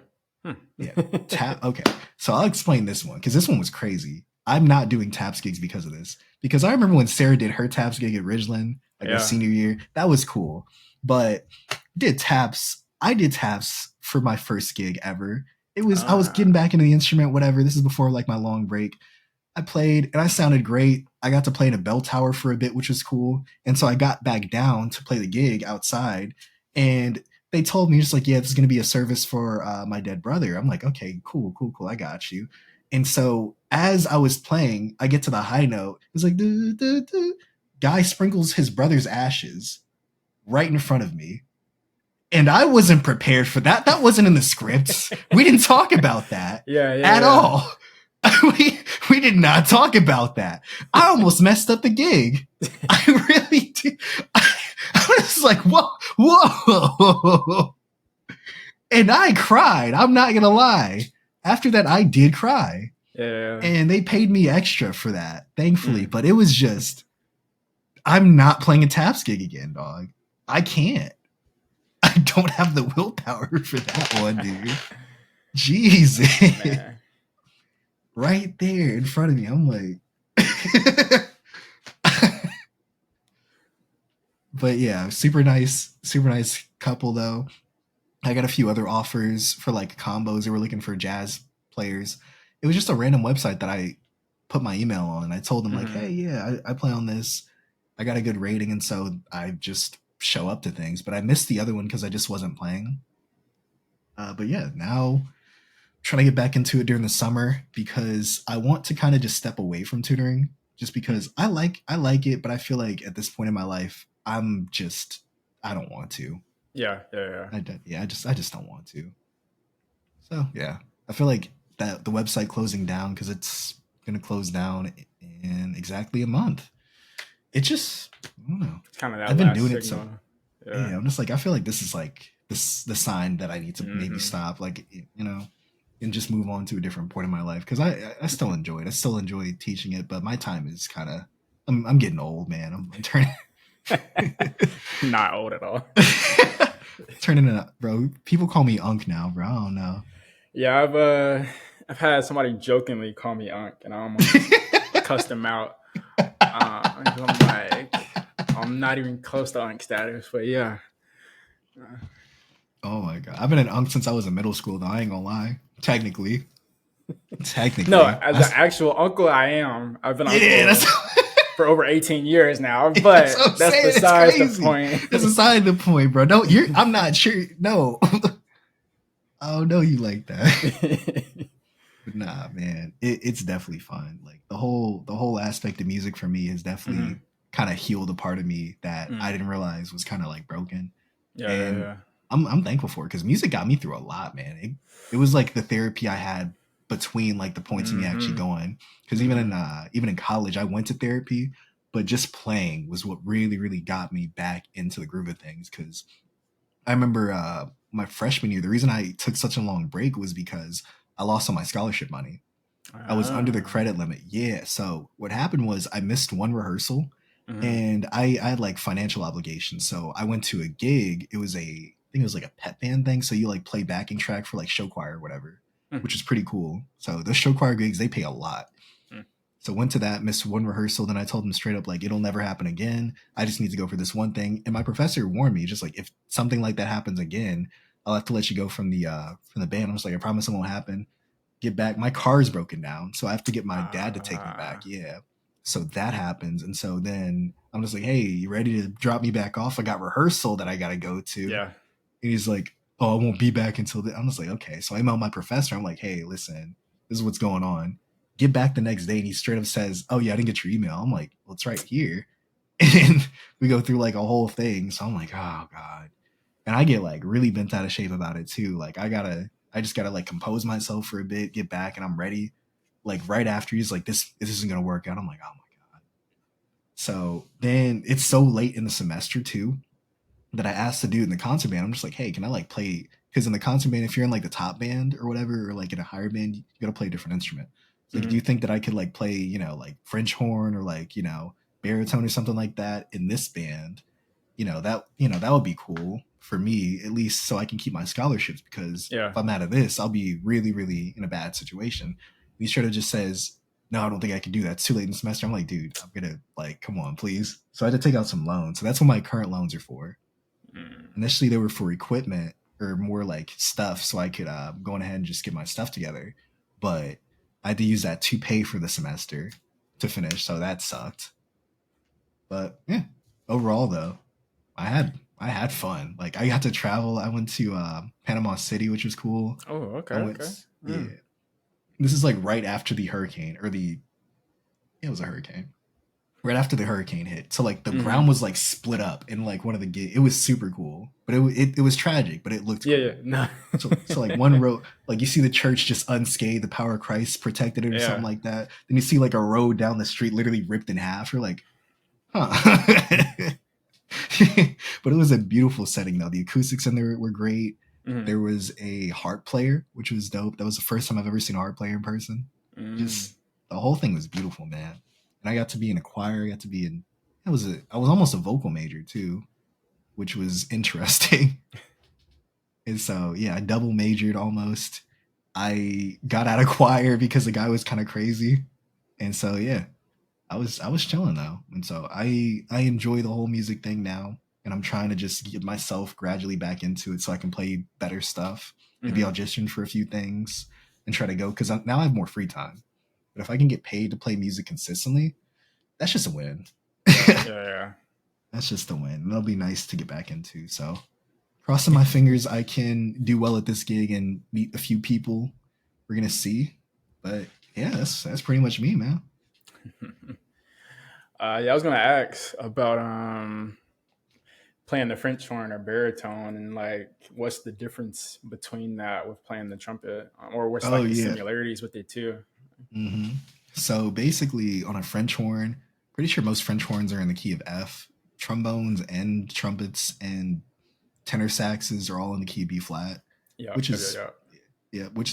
Oh. Hmm. Yeah. Tap. Okay. So I'll explain this one because this one was crazy. I'm not doing taps gigs because of this. Because I remember when Sarah did her taps gig at Ridgeland, like her Yeah. senior year, that was cool. But did taps. I did taps for my first gig ever. I was getting Ah. back into the instrument, whatever. This is before like my long break. I played and I sounded great. I got to play in a bell tower for a bit, which was cool. And so I got back down to play the gig outside. And they told me just like, yeah, this is going to be a service for my dead brother. I'm like, okay, cool. I got you. And so as I was playing, I get to the high note. It's like, doo, doo, doo. Guy sprinkles his brother's ashes right in front of me. And I wasn't prepared for that. That wasn't in the scripts. We didn't talk about that Yeah. Yeah. at Yeah. all. We did not talk about that. I almost messed up the gig. I really did. I was like, whoa. And I cried. I'm not going to lie. After that, I did cry. Yeah. And they paid me extra for that, thankfully. Mm. But it was just, I'm not playing a taps gig again, dog. I can't. I don't have the willpower for that one, dude. Oh Jesus. man. Right there in front of me. I'm like, but yeah, super nice couple though. I got a few other offers for like combos. They were looking for jazz players. It was just a random website that I put my email on. I told them like, hey, Mhm. yeah, I play on this. I got a good rating, and so I just show up to things. But I missed the other one because I just wasn't playing. But yeah, now trying to get back into it during the summer because I want to kind of just step away from tutoring just Mm. because I like it, but I feel like at this point in my life, I don't want to. Yeah. Yeah. I just don't want to. So yeah, I feel like that the website closing down because it's gonna close down in exactly a month. It just I don't know. It's kind of that I've been last doing it so signal. Yeah. yeah. I'm just like I feel like this is like this the sign that I need to maybe Mhm. stop. Like you know, and just move on to a different point in my life because I still enjoy it. I still enjoy teaching it, but my time is kind of I'm getting old, man. I'm turning Not old at all. turning it up, bro. People call me Unk now, bro. I don't know. Yeah, I've had somebody jokingly call me Unc, and I almost cussed him out. 'Cause I'm like, I'm not even close to Unc status, but yeah. Uh, Oh my god, I've been an Unk since I was in middle school. Though I ain't gonna lie. no, Technically, as an actual uncle, I am. I've been yeah, that's uncle for over 18 years now, that's what but I'm that's saying. It's besides the crazy. point. That's aside the point, bro. Don't you're. I'm not sure. No, I don't know you like that. But nah, man, it's definitely fun. Like the whole aspect of music for me has definitely Mhm. kind of healed a part of me that I Mm. didn't realize was kind of like broken, Yeah, yeah, and yeah. I'm thankful for it because music got me through a lot, man. It was like the therapy I had between like the points of me actually Mhm. going. Because Mhm. even in college, I went to therapy, but just playing was what really got me back into the groove of things. Because I remember my freshman year, the reason I took such a long break was because I lost all my scholarship money. I was under the Ah. credit limit. Yeah. So what happened was I missed one rehearsal Mhm. and I had like financial obligations. So I went to a gig. I think it was like a pet band thing. So you like play backing track for like show choir or whatever, which Mhm. is pretty cool. So those show choir gigs, they pay a lot. Mm. So went to that, missed one rehearsal. Then I told him straight up, like, it'll never happen again. I just need to go for this one thing. And my professor warned me, just like, if something like that happens again, I'll have to let you go from the band. I was like, I promise it won't happen. Get back. My car is broken down, so I have to get my dad to take me back. Yeah. So that happens. And so then I'm just like, hey, you ready to drop me back off? I got rehearsal that I got to go to. Yeah. And he's like, oh, I won't be back until then. I'm just like, okay. So I email my professor. I'm like, hey, listen, this is what's going on. Get back the next day. And he straight up says, oh, yeah, I didn't get your email. I'm like, well, it's right here. And we go through like a whole thing. So I'm like, oh, God. And I get like really bent out of shape about it too. Like I just gotta like compose myself for a bit, get back, and I'm ready. Like right after he's like, this isn't gonna work out. I'm like, oh my God. So then it's so late in the semester too that I asked the dude in the concert band, I'm just like, hey, can I like play? Because in the concert band, if you're in like the top band or whatever, or like in a higher band, you gotta play a different instrument. So like, do you think that I could like play, like French horn or like, baritone or something like that in this band? That would be cool for me, at least so I can keep my scholarships, because Yeah. if I'm out of this, I'll be really, really in a bad situation. He straight up just says, no, I don't think I can do that. It's too late in the semester. I'm like, dude, I'm gonna like, come on, please. So I had to take out some loans. So that's what my current loans are for. Initially, they were for equipment or more like stuff, so I could go on ahead and just get my stuff together. But I had to use that to pay for the semester to finish, so that sucked. But yeah, overall though, I had fun. Like I got to travel. I went to Panama City, which was cool. Oh, okay. I went, yeah. This is like right after the hurricane, or it was a hurricane. Right after the hurricane hit, so like the ground was like split up in like one of the gigs. It was super cool, but it was tragic, but it looked cool. Yeah. No. So like one road, like you see the church just unscathed, the power of Christ protected it or something like that. Then you see like a road down the street literally ripped in half. You're like, huh. But it was a beautiful setting though. The acoustics in there were great. There was a harp player, which was dope. That was the first time I've ever seen a harp player in person. Just the whole thing was beautiful, man. And I got to be in a choir. I got to be in. I was almost a vocal major too, which was interesting. And so yeah, I double majored almost. I got out of choir because the guy was kind of crazy, and so yeah, I was chilling though, and so I enjoy the whole music thing now, and I'm trying to just get myself gradually back into it so I can play better stuff, maybe audition for a few things, and try to go, because now I have more free time. But if I can get paid to play music consistently, that's just a win. Yeah. That's just a win. And it'll be nice to get back into. So crossing my fingers I can do well at this gig and meet a few people. We're gonna see. But yeah, that's pretty much me, man. I was gonna ask about playing the French horn or baritone, and like what's the difference between that with playing the trumpet, or what's like the similarities with it too. So basically on a French horn, pretty sure most French horns are in the key of F. Trombones and trumpets and tenor saxes are all in the key of B flat, which is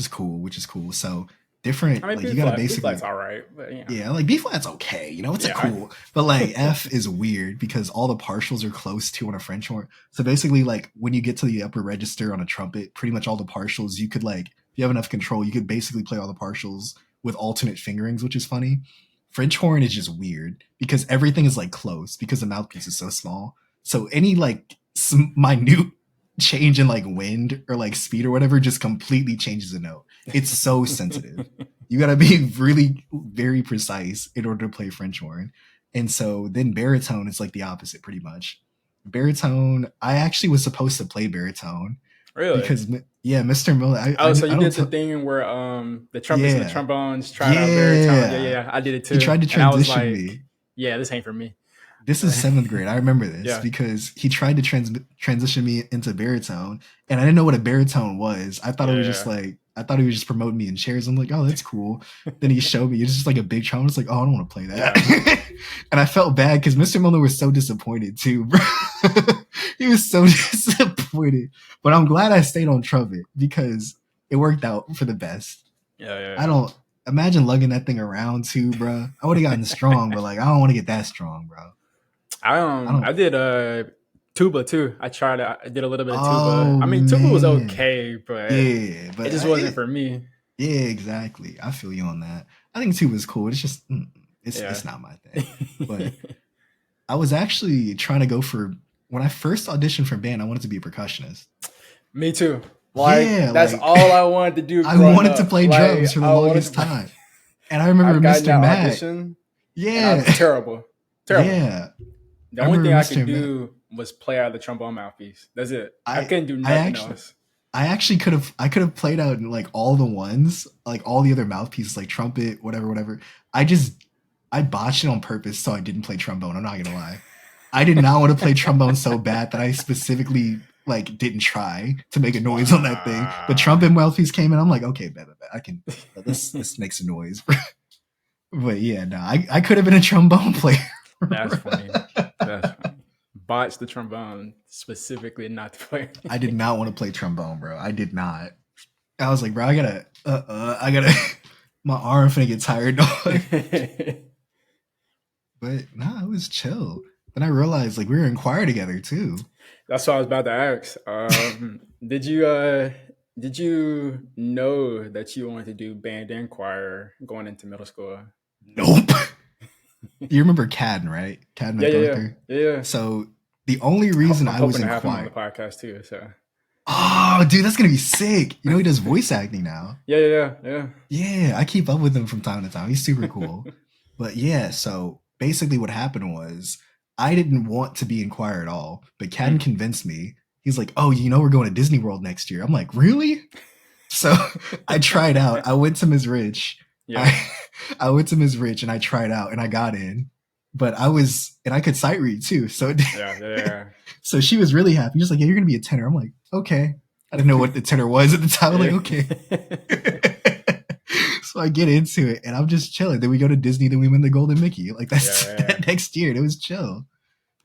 cool. So different. I mean, like B you gotta flat, basically, B flat's all right, but yeah, like B flat's okay. It's a cool, but like F is weird because all the partials are close to on a French horn. So basically, like when you get to the upper register on a trumpet, pretty much all the partials you could like, if you have enough control, you could basically play all the partials with alternate fingerings, which is funny. French horn is just weird because everything is like close because the mouthpiece is so small. So any like minute change in like wind or like speed or whatever just completely changes the note. It's so sensitive. You got to be really very precise in order to play French horn. And so then baritone is like the opposite pretty much. Baritone, I actually was supposed to play baritone. Really? Because Mr. Miller. So you did the thing where the trumpets and the trombones tried out baritone. Yeah, I did it too. He tried to transition me. Yeah, this ain't for me. This is 7th grade. I remember this because he tried to transition me into baritone, and I didn't know what a baritone was. I thought it was just like, I thought he was just promoting me in chairs. I'm like, oh, that's cool. Then he showed me. It's just like a big trumpet. It's like, oh, I don't want to play that. Yeah. And I felt bad because Mr. Miller was so disappointed too, bro. He was so disappointed. But I'm glad I stayed on trumpet because it worked out for the best. Yeah. I don't imagine lugging that thing around too, bro. I would have gotten strong, but like I don't want to get that strong, bro. I did tuba too. I did a little bit of tuba. I mean, tuba was okay, but it just wasn't for me. Yeah, exactly. I feel you on that. I think tuba's cool. It's just It's Yeah. not my thing. But I was actually trying to go for when I first auditioned for band, I wanted to be a percussionist. Me too. Like Yeah, that's like all I wanted to do I growing wanted to up. play drums Like for the I wanted to longest play. time. And I remember I've gotten Mr. that Mac. audition and I Yeah. was terrible. Terrible. Yeah. The I only remember thing I could Mr. Mac. do was play out of the trombone mouthpiece. That's it. I I couldn't do I nothing actually else. I actually could have played out like all the ones, like all the other mouthpieces, like trumpet, whatever, whatever. I just I botched it on purpose so I didn't play trombone. I'm not gonna lie. I did not want to play trombone so bad that I specifically like didn't try to make a noise on that thing. But Wow. trumpet mouthpiece came in. I'm like, okay, bet, I can. This makes a noise. But yeah, no, I could have been a trombone player. That's funny. That's funny. Botched the trombone specifically not to play. I did not want to play trombone, bro. I did not. I was like, bro, I gotta, my arm finna get tired. But nah, it was chill. Then I realized like we were in choir together too. That's what I was about to ask. Did you know that you wanted to do band and choir going into middle school? Nope. You remember Cadden, right? Cadden Yeah, yeah, yeah, MacArthur. yeah, yeah. So the only reason I'm I was hoping to in have him on the choir. podcast too. So Oh, dude, that's gonna be sick. You know he does voice acting now. yeah, yeah, yeah, Yeah, I keep up with him from time to time. He's super cool. But yeah, so basically what happened was I didn't want to be in choir at all, but yeah. Cadden convinced me. He's like, "Oh, you know we're going to Disney World next year." I'm like, "Really?" So I tried out. I went to Ms. Rich. Yeah, I I went to Ms. Rich and I tried out and I got in. But I could sight read too. So yeah, yeah, so she was really happy. She's like, "Yeah, you're gonna be a tenor." I'm like, "Okay." I didn't know what the tenor was at the time. I'm like, "Okay." So I get into it and I'm just chilling. Then we go to Disney. Then we win the Golden Mickey. Like that's yeah, that next year. And it was chill.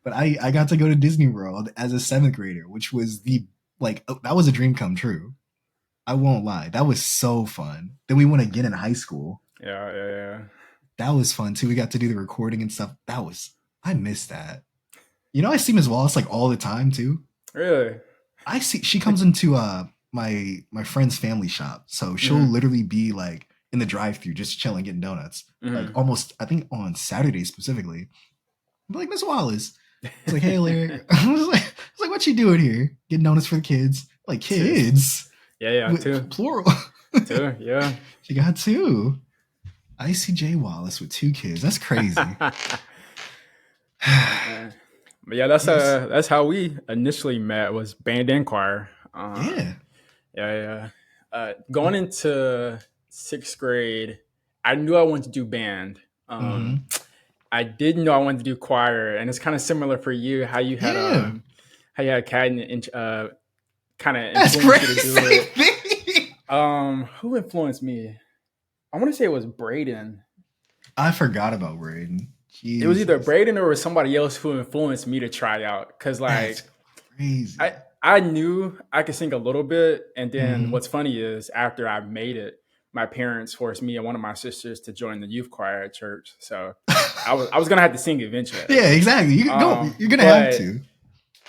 But I got to go to Disney World as a seventh grader, which was that was a dream come true. I won't lie. That was so fun. Then we went again in high school. yeah, yeah, yeah. That was fun too. We got to do the recording and stuff. I miss that. You know, I see Ms. Wallace like all the time too. Really? She comes into my friend's family shop. So she'll Mm-hmm. literally be like in the drive-thru just chilling, getting donuts. Like Mm-hmm. almost I think on Saturdays specifically. I'm like, Miss Wallace. It's like, hey Larry. I was like, what you doing here? Getting donuts for the kids. Like kids. Yeah, yeah, too, Plural. too, yeah. She got two. Icy J Wallace with two kids. That's crazy. Yeah. But yeah, that's how we initially met was band and choir. Yeah. Yeah, yeah. Going into sixth grade, I knew I wanted to do band. Mm-hmm. I didn't know I wanted to do choir, and it's kind of similar for you Yeah. how you had Kat kind of That's influenced you to do crazy. it. Who influenced me? I want to say it was Braden. I forgot about Braden. It was either Jesus. Braden or it was somebody else who influenced me to try out. Cause like That's crazy. I knew I could sing a little bit, and then Mhm. what's funny is after I made it, my parents forced me and one of my sisters to join the youth choir at church. So I was gonna have to sing eventually. Yeah, exactly. You can go. You're gonna have But to.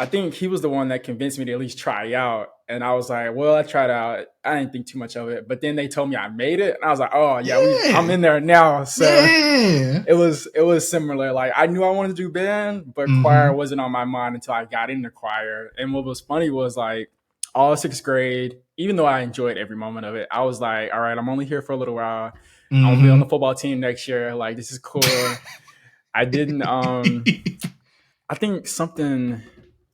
I think he was the one that convinced me to at least try out. And I was like, well, I tried out. I didn't think too much of it. But then they told me I made it. And I was like, oh, yeah, Yeah. I'm in there now. So Yeah. it was similar. Like I knew I wanted to do band, but choir wasn't on my mind until I got into choir. And what was funny was like all sixth grade, even though I enjoyed every moment of it, I was like, all right, I'm only here for a little while. I'm gonna be on the football team next year. Like this is cool. I didn't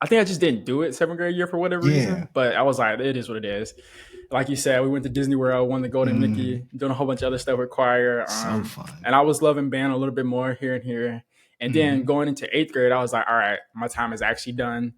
I think I just didn't do it seventh grade year for whatever reason. But I was like, it is what it is. Like you said, we went to Disney World, won the Golden Mickey, doing a whole bunch of other stuff with choir. So fun. And I was loving band a little bit more here and here. And then going into eighth grade, I was like, all right, my time is actually done.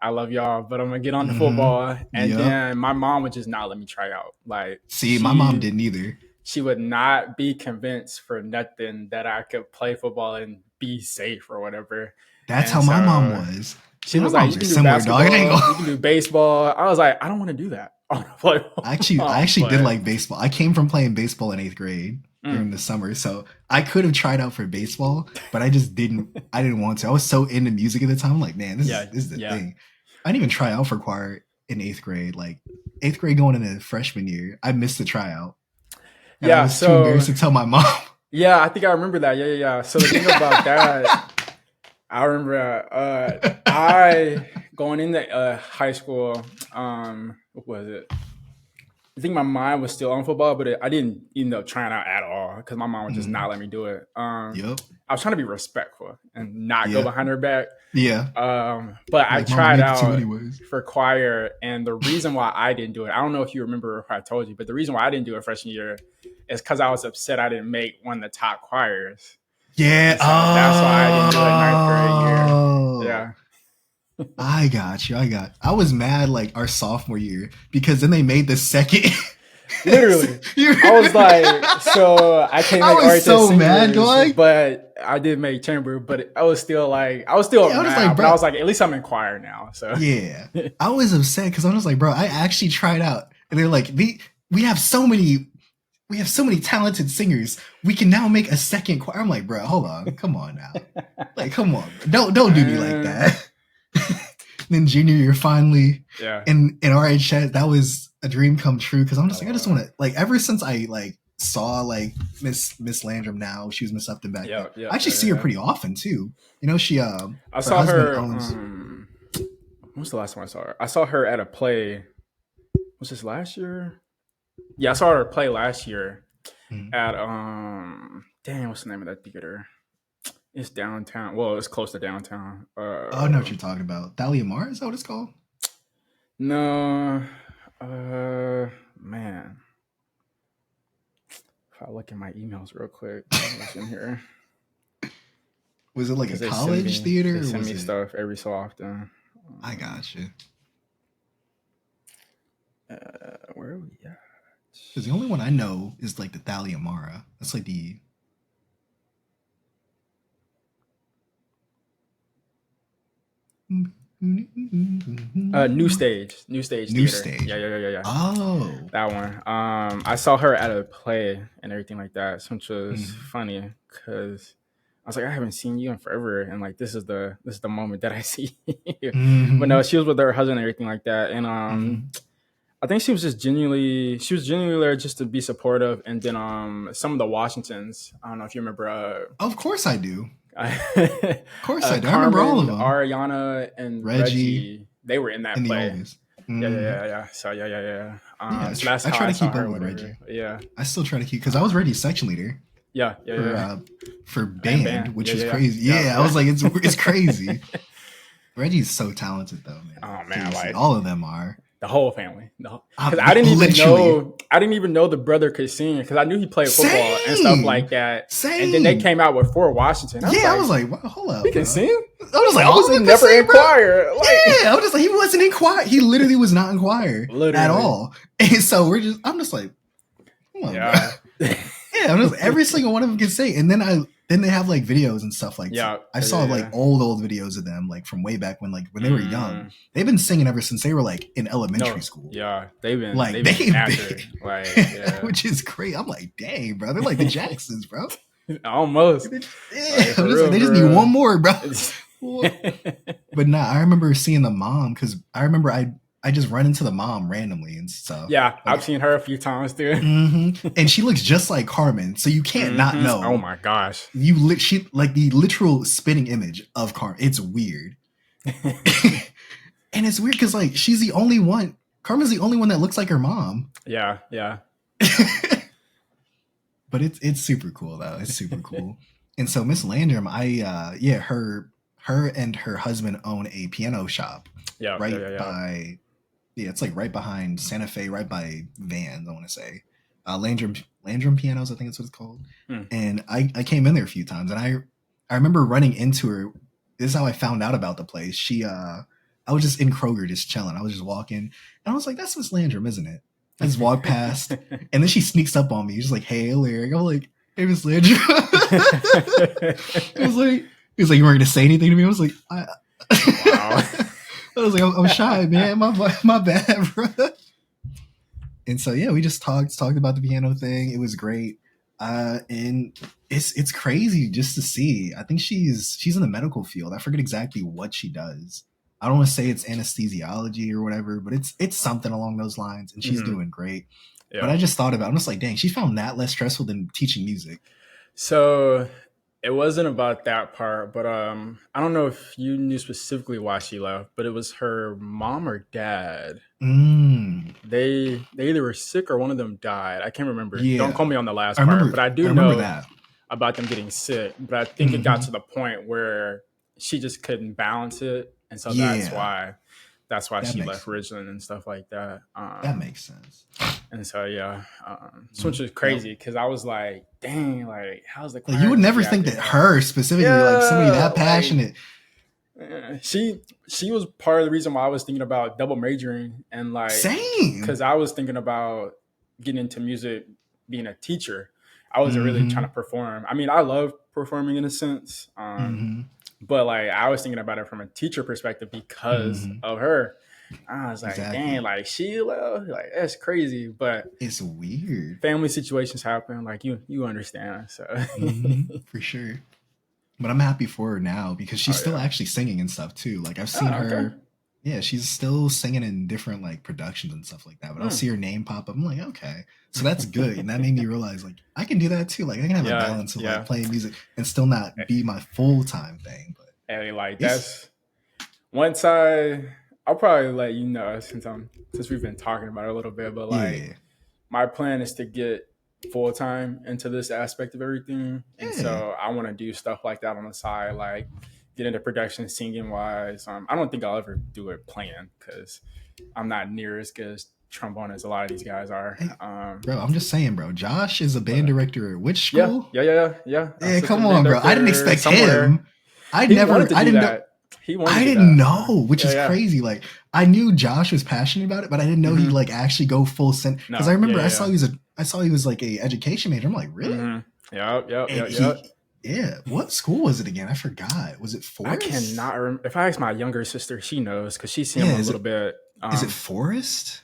I love y'all, but I'm gonna get on to football. And then my mom would just not let me try out. Like, my mom didn't either. She would not be convinced for nothing that I could play football and be safe or whatever. That's how my mom was. She was like, you can do basketball, you can do baseball. I was like, I don't want to do that. I want to play football. I actually did like baseball. I came from playing baseball in eighth grade during the summer, so I could have tried out for baseball, but I just didn't. I didn't want to. I was so into music at the time. I'm like, man, this is the thing. I didn't even try out for choir in eighth grade. Like eighth grade going into freshman year, I missed the tryout. And I was too embarrassed to tell my mom. Yeah, I think I remember that. Yeah. So the thing about that, I remember I going into high school. What was it? I think my mind was still on football, but I didn't end up trying out at all because my mom would just not Mhm. let me do it. Yep. I was trying to be respectful and not go Yeah. behind her back. Yeah. But I Like, mama tried made you to out anyways. for choir, and the reason why I didn't do it, I don't know if you remember if I told you, but the reason why I didn't do it freshman year is because I was upset I didn't make one of the top choirs. Yeah. And so that's why I didn't do it ninth grade year. Oh. Yeah. I got you. I was mad like our sophomore year because then they made the second. Literally. You I was like, remember? so I can't I make was oriented so mad, singers, dog. but I did make chamber, but I was still like, I was still Yeah, I was like, mad, but I bro. was like, at least I'm in choir now. So Yeah, I was upset because I was like, bro, I actually tried out, and they're like, we have so many, we have so many talented singers. We can now make a second choir. I'm like, bro, hold on, come on now, like, come on, bro. Don't do me like uh, that. Then junior year, finally, yeah. in RHS, that was a dream come true because I'm just like, I just Uh, want to like. Ever since I like saw like Miss Landrum, now she was Miss Upton back then. I actually see her yeah. pretty often too. You know, she I her saw husband her. owns. When was the last time I saw her? I saw her at a play. Was this last year? Yeah, I saw her play last year Mhm. at dang, what's the name of that theater? It's downtown. Well, it's close to downtown. Oh, I know what you're talking about. Thalia Mar, is that what it's called? No, man. If I look at my emails real quick, what's in here? Was it like a Because college they theater or send was me it? stuff every so often. I got you. Where are we at? Because the only one I know is like the Thalia Mara. That's like the. New stage New theater. stage. Yeah. Oh. That one. I saw her at a play and everything like that, which was Mhm. funny because I was like, I haven't seen you in forever, and like this is the moment that I see you. But no, Mhm. she was with her husband and everything like that, and Mhm. I think she was genuinely there just to be supportive, and then some of the Washingtons. I don't know if you remember. Of course I do. Of course I do. I remember all of Carmen, them. Ariana, and Reggie Reggie, they were in that and the play. oldies. Mhm. Yeah. So yeah. Yeah, So that's I how try I to saw keep up her. with Whatever. Reggie. Yeah. I still try to keep because I was Reggie's section leader for Yeah. for Band. band, which was Yeah. crazy. Yeah, I was like, it's crazy. Reggie's so talented though, man. Oh man, Seriously, like all of them are. the whole family. Because Literally, I didn't even know the brother could sing because I knew he played football and stuff same, like that. And then they same. came out with Fort Washington. I was Yeah, I was like, like, wow, hold he up, can bro. sing. I was like, Why all was of he them can never sing, in bro. choir? Like, Yeah, I was just like, he wasn't in choir. He literally was not in choir at literally. all. And so I'm just like, come on, bro. Yeah. Yeah, I'm just every single one of them can sing. And then they have like videos and stuff like I saw like Yeah. old videos of them like from way back when they were young. Mm, They've been singing ever since they were like in elementary no. school. Yeah. Like They've been they've after. Like, been, yeah. which is great. I'm like, dang, bro, they're like the Jacksons, bro. Almost. Yeah, Like, I'm for just like real, they just for need real. one more, bro. Yeah, But nah, I remember seeing the mom because I remember I just run into the mom randomly and stuff. I've Like, seen her a few times too. and she looks just like Carmen, so you can't not Oh know. my gosh. She like the literal spitting image of Carmen. It's weird, and it's weird because like she's the only one. Carmen's the only one that looks like her mom. Yeah. But it's super cool though. It's super cool. And so Miss Landrum, her and her husband own a piano shop right Yeah. by it's like right behind Santa Fe, right by Vans, I want to say. Landrum Pianos, I think that's what it's called. Hmm. And I came in there a few times and I remember running into her. This is how I found out about the place. I was just in Kroger just chilling. I was just walking and I was like, that's Miss Landrum, isn't it? I just walked past and then she sneaks up on me. She's like, hey, Alaric. I'm like, hey, Miss Landrum. He was like, you weren't gonna say anything to me. I was like, Wow. I was like, I'm shy, man. My bad, bro. And so yeah, we just talked about the piano thing. It was great, and it's crazy just to see. I think she's in the medical field. I forget exactly what she does. I don't want to say it's anesthesiology or whatever, but it's something along those lines. And she's doing great. But Yeah. I just thought about it. I'm just like, dang, she found that less stressful than teaching music. So it wasn't about that part, but I don't know if you knew specifically why she left, but it was her mom or dad. Mm, They either were sick or one of them died. I can't remember. Don't quote yeah, me on the I last part, remember. but I I do remember know that. about them getting sick. But I think it got Hmm. to the point where she just couldn't balance it, and so Yeah, that's why that she makes left Ridgeland and stuff like that. that makes sense. And so yeah, which Mm, was yep. crazy because I was like, dang, like how's the Like you choir would gonna never be out think that there? her specifically, like somebody Yeah, that like passionate. she was part of the reason why I was thinking about double majoring and like because Same. I was thinking about getting into music, being a teacher. I wasn't really trying Hmm. to perform. I mean, I love performing in a sense, Hmm. but like I was thinking about it from a teacher perspective because Hmm. of her. I was like, dang, Exactly. like she left, like that's crazy. But It's weird. family situations happen, like you understand. So, Hmm. For sure. But I'm happy for her now because she's oh still yeah, actually singing and stuff too. Like I've seen oh okay. her. Yeah, she's still singing in different like productions and stuff like that. But I'll Mm. see her name pop up. I'm like, okay, so that's good, and that made me realize like I can do that too. Like I can have a Yeah, balance of like yeah. playing music and still not be my full time thing. But And like it's that's once I'll probably let you know since we've been talking about it a little bit, but like yeah, my plan is to get full time into this aspect of everything. And yeah. so I want to do stuff like that on the side, like get into production singing wise. I don't think I'll ever do it playing because I'm not near as good as trombone as a lot of these guys are. Hey, bro, I'm just saying, bro. Josh is a band But director at which yeah, school? Yeah, come assistant band on, bro. I didn't director expect somewhere. him. He wanted to I do didn't know. that. He wanted to I do didn't that. know, which Yeah, is yeah. crazy. Like I knew Josh was passionate about it, but I didn't know he'd Hmm. like actually go full send. Because I No, yeah, remember yeah, I saw he was like a education major. I'm like, yeah. really? Yep, yep, And yep, yep. yeah. What school was it again? I forgot. Was it I Forest? cannot remember. If I ask my younger sister, she knows because she's seen him Yeah. a little bit. Is it Forest?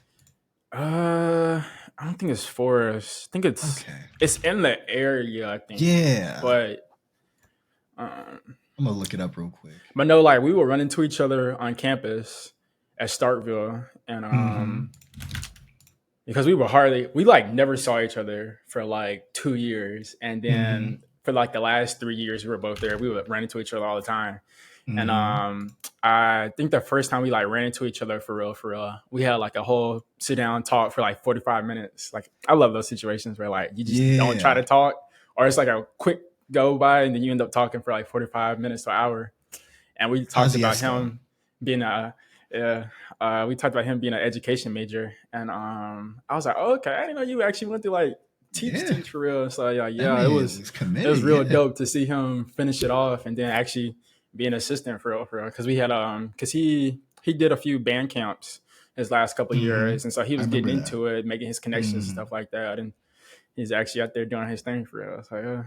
Uh, I don't think it's Forest. I think Okay. it's in the area. I think, Yeah. but um, I'm gonna look it up real quick. but no, like we would run into each other on campus at Starkville, and Mm-hmm. because we like never saw each other for like 2 years, and Mm-hmm. then for like the last 3 years we were both there. We would run into each other all the time. And Mm-hmm. I think the first time we like ran into each other for real, we had like a whole sit down talk for like 45 minutes. Like I love those situations where like you just don't try to Yeah. talk, or it's like a quick go by and then you end up talking for like 45 minutes to an hour. And we talked about Kosciuszko. him being uh, we talked about him being an education major, and I was like, oh, okay, I didn't know you actually went to like Yeah. teach for real. So That yeah, man was it was committed. real Yeah. dope to see him finish it off and then actually be an assistant for real. Because we had because he did a few band camps his last couple of Mm-hmm. years, and so he I was getting remember that. into it, making his connections and Mm-hmm. stuff like that, and he's actually out there doing his thing for real. So yeah,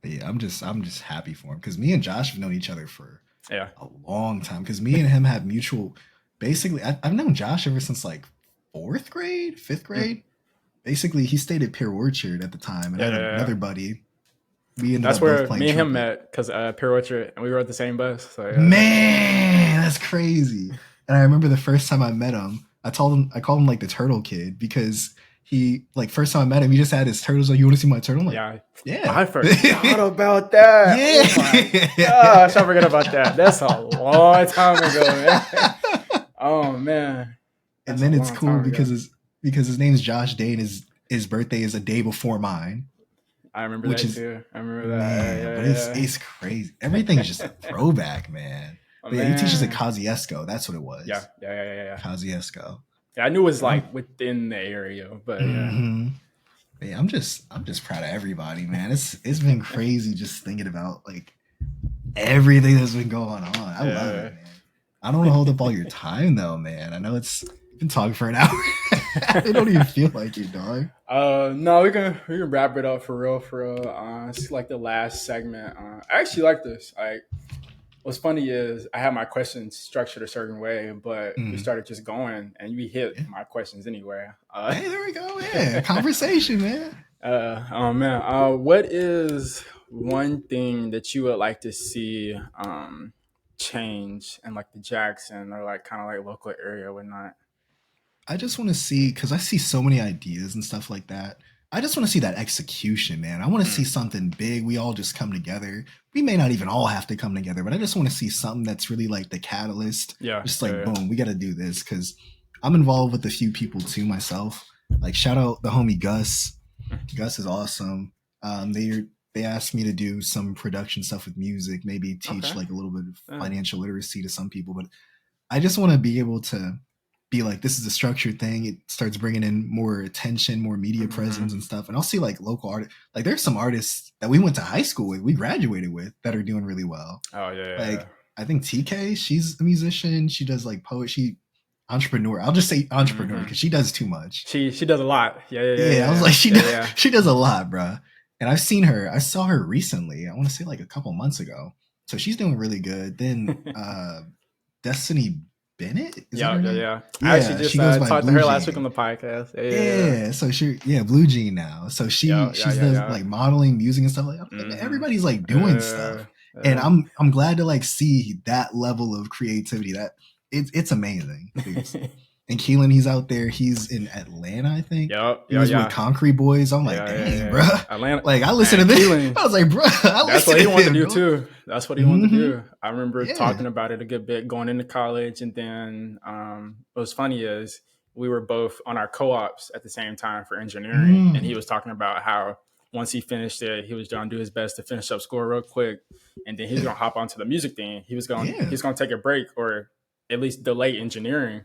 But yeah, I'm just happy for him because me and Josh have known each other for yeah. a long time. Because me and him have mutual. Basically, I've known Josh ever since like fourth grade, fifth Mm. grade. Basically, he stayed at Pear Orchard at the time, and I Yeah, had yeah, yeah. another buddy. We ended That's up both where playing me and him trumpet. met because Peer Orchard and we rode the same bus. So Man, that's crazy. And I remember the first time I met him, I called him like the turtle kid because he like first time I met him, he just had his turtles. Like, you want to see my turtle? I'm like, yeah, yeah, I forgot about that. Oh my yeah. gosh, I forgot about that. That's a long time ago, man. Oh man, And that's a then it's long cool time ago. because his name's Josh Day and his birthday is a day before mine, I remember which that is too. I remember that. man, but Yeah, it's crazy. Everything's just a throwback, man. oh But yeah, he teaches at man. Kosciuszko. That's what it Yeah, was. yeah, yeah, yeah, yeah. Kosciuszko. Yeah, I knew it was But I'm like within the area, but yeah. hmm yeah, I'm just proud of everybody, man. It's been crazy just thinking about like everything that's been going on. I love it, Yeah. man. I don't want to hold up all your time though, man. I know it's you've been talking for an hour. I don't even feel like it, dog. No, we can wrap it up for real, for real. It's like the last segment. I actually like this. Like, what's funny is I had my questions structured a certain way, but we Mm, started just going, and we hit yeah. my questions anyway. Hey, there we go. Yeah, conversation, man. Oh man, what is one thing that you would like to see change in like the Jackson or like kind of like local area, whatnot? I just want to see because I see so many ideas and stuff like that. I just want to see that execution, man. I want to see Mm. something big. We all just come together. We may not even all have to come together, but I just want to see something that's really like the catalyst. Yeah, Just like, yeah, boom, we got to do this because I'm involved with a few people too myself. Like, shout out the homie Gus. yeah. Gus is awesome. They asked me to do some production stuff with music, maybe teach Okay. like a little bit of Yeah. financial literacy to some people, but I just want to be able to be like, this is a structured thing. It starts bringing in more attention, more media Mm-hmm. presence and stuff. And I'll see like local artists. Like there's some artists that we went to high school with, we graduated with that are doing really well. Oh yeah, yeah. Like I think TK, she's a musician. She does like poetry, entrepreneur. I'll just say entrepreneur Mm-hmm. because she does too much. She does a lot. Yeah, yeah, yeah, Yeah, I was yeah, like, yeah, yeah. she does a lot, bruh. And I've seen her. I saw her recently. I want to say like a couple months ago. So she's doing really good. Then Yeah. Destiny Bennett, is that Yeah, her yeah, name? yeah. I actually Yeah, just she goes by talked to Blue her last week on Jean. the podcast. Yeah, yeah, yeah. Yeah, so Blue Jean now. So Yeah, yeah, she's yeah, does yeah. like modeling, music and stuff like that. Like, man, Mm-hmm. everybody's like doing stuff, and Yeah. I'm glad to like see that level of creativity. That it's amazing, seriously. And Keelan, he's out there. He's in Atlanta, I think. Yep, He yeah, was with yeah. Concrete Boys. I'm like, Yeah, yeah, dang, yeah, bro. yeah. Atlanta, Like I listened man, to this. Keelan. I was like, bro, I That's what listened he to wanted to him, do dog. too. That's what he wanted to Mm-hmm. do. I remember Yeah. talking about it a good bit going into college, and then what was funny is we were both on our co-ops at the same time for engineering, and he Mm. was talking about how once he finished it, he was going to do his best to finish up school real quick, and then he was Yeah. going to hop onto the music thing. Yeah. He's going to take a break or at least delay engineering,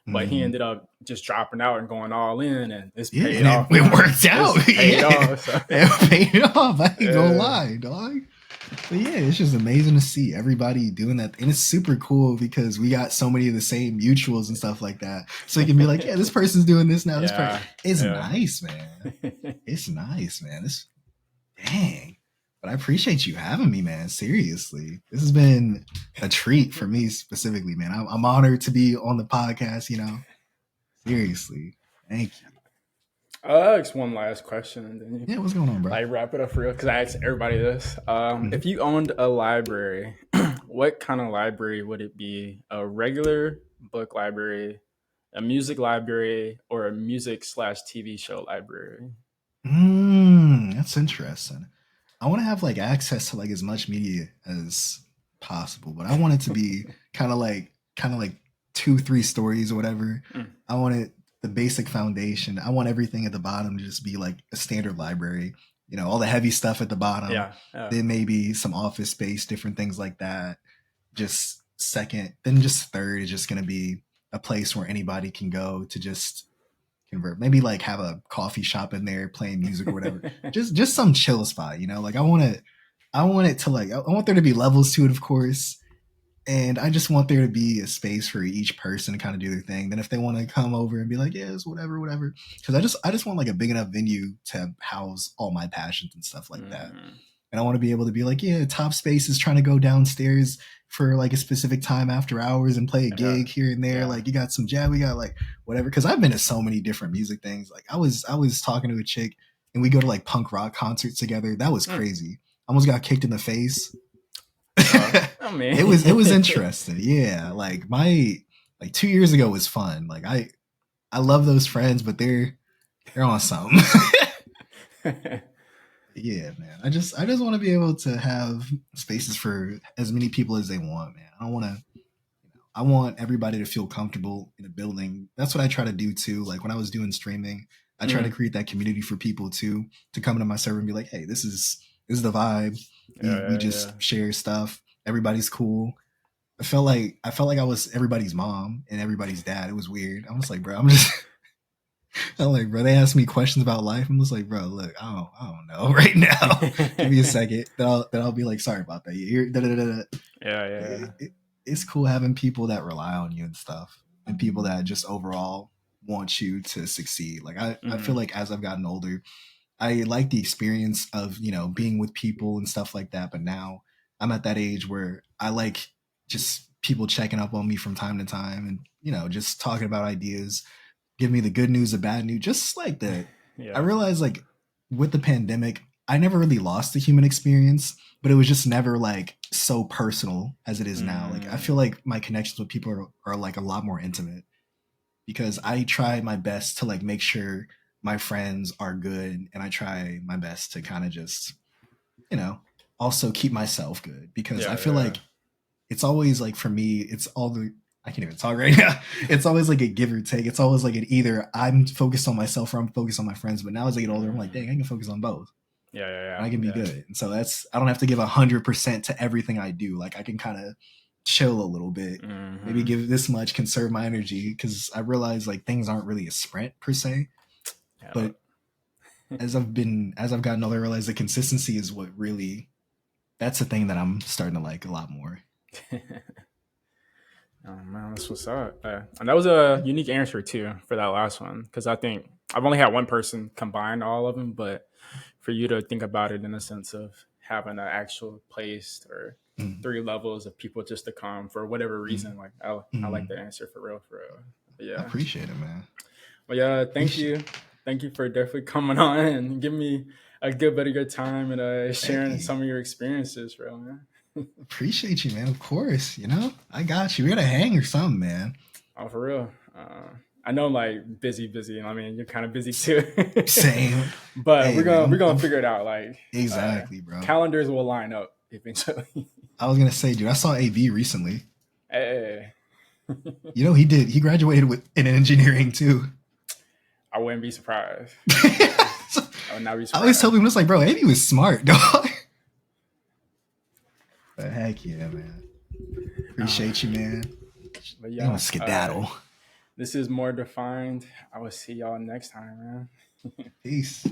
but he Mm-hmm. ended up just dropping out and going all in, and it's Yeah, paid and off, it man. worked out. It's paid Yeah, off. So. it paid off. I ain't gonna Yeah. lie, dog. But yeah, it's just amazing to see everybody doing that, and it's super cool because we got so many of the same mutuals and stuff like that. So you can be like, yeah, this person's doing this now. This person, Yeah, it's yeah. nice, man. It's nice, man. It's dang. But I appreciate you having me, man. Seriously, this has been a treat for me specifically, man. I'm honored to be on the podcast. Seriously, thank you. I'll ask one last question and then you Yeah, what's going on, bro? like wrap it up for real because I asked everybody this. Mhm. If you owned a library, what kind of library would it be? A regular book library, a music library, or a music/TV show library? That's interesting. I want to have like access to like as much media as possible, but I want it to be kind of like 2, 3 stories or whatever. Mm, I want it the basic foundation. I want everything at the bottom to just be like a standard library. All the heavy stuff at the bottom. yeah, yeah. Then maybe some office space, different things like that. Just second, then just third is just gonna be a place where anybody can go to just convert. Maybe like have a coffee shop in there playing music or whatever. Just some chill spot. Like I want it to like I want there to be levels to it, of course. And I just want there to be a space for each person to kind of do their thing. Then if they want to come over and be like, yes, whatever, whatever. Because I just want like a big enough venue to house all my passions and stuff like that. Mhm. And I want to be able to be like, yeah, Top Space is trying to go downstairs for like a specific time after hours and play a Yeah, gig here and there. yeah. Like you got some jazz, we got like whatever. Because I've been to so many different music things. Like I was talking to a chick and we go to like punk rock concerts together. That was Mm. crazy. I almost got kicked in the face. I mean, it was interesting. Yeah, like 2 years ago was fun. Like I love those friends, but they're on something. Yeah, man. I just want to be able to have spaces for as many people as they want, man. I want everybody to feel comfortable in a building. That's what I try to do too. Like when I was doing streaming, I try to Mm. create that community for people too to come into my server and be like, hey, this is the vibe. We Yeah, we yeah, yeah. just share stuff. Everybody's cool. I felt like I was everybody's mom and everybody's dad. It was weird. I'm just like, bro, I'm like, bro, they ask me questions about life. I'm just like, bro, look, I don't know right now. Give me a second. Then I'll be like, sorry about that. Yeah, yeah, yeah. It's cool having people that rely on you and stuff, and people that just overall want you to succeed. Like I feel Mhm. like as I've gotten older, I like the experience of being with people and stuff like that. But now I'm at that age where I like just people checking up on me from time to time, and just talking about ideas, give me the good news, the bad news, just like that. I Yeah. realized like with the pandemic, I never really lost the human experience, but it was just never like so personal as it is now. Like I Mm. feel like my connections with people are like a lot more intimate because I try my best to like make sure my friends are good, and I try my best to kind of just, you know, also keep myself good, because I Yeah, feel yeah, like it's always like, for me, it's all the, I can't even talk right now. It's always like a give or take. It's always like an either I'm focused on myself or I'm focused on my friends. But now as I get older, I'm like, dang, I can focus on both. yeah, And yeah, I can be yeah, good. And so I don't have to give 100% to everything I do. Like I can kind of chill a little bit, yeah. maybe give this much, conserve my energy, because I realize like things aren't really a sprint per se. Yeah. But as I've gotten older, I realize the consistency is what really, that's the thing that I'm starting to like a lot more. Oh man, that's what's up. And that was a unique answer too for that last one, because I think I've only had one person combine all of them, but for you to think about it in the sense of having an actual place or Mm, 3 levels of people just to come for whatever mm, reason, like I like mm. the answer for real, for real. But I yeah, appreciate it, man. but yeah, Appreciate thank you for definitely coming on and giving me a good bit of your time and sharing Hey, some of your experiences, real man. appreciate you, man. Of course, I got you. We gotta hang or something, man. Oh, for real. I know I'm like busy. I mean, you're kind of busy too, Same. but Hey, we're man. gonna figure it out. Like Exactly, bro. calendars will line up eventually. I was gonna say, dude, I saw AB recently. Hey, He graduated with in engineering too. I wouldn't be surprised. So, I would not be I always tell surprised. people, it's like, bro, AB was smart, dog. But heck yeah, man. Uh, Appreciate you, man. but You know, yeah, skedaddle. this is more defined. I will see y'all next time, man. Peace.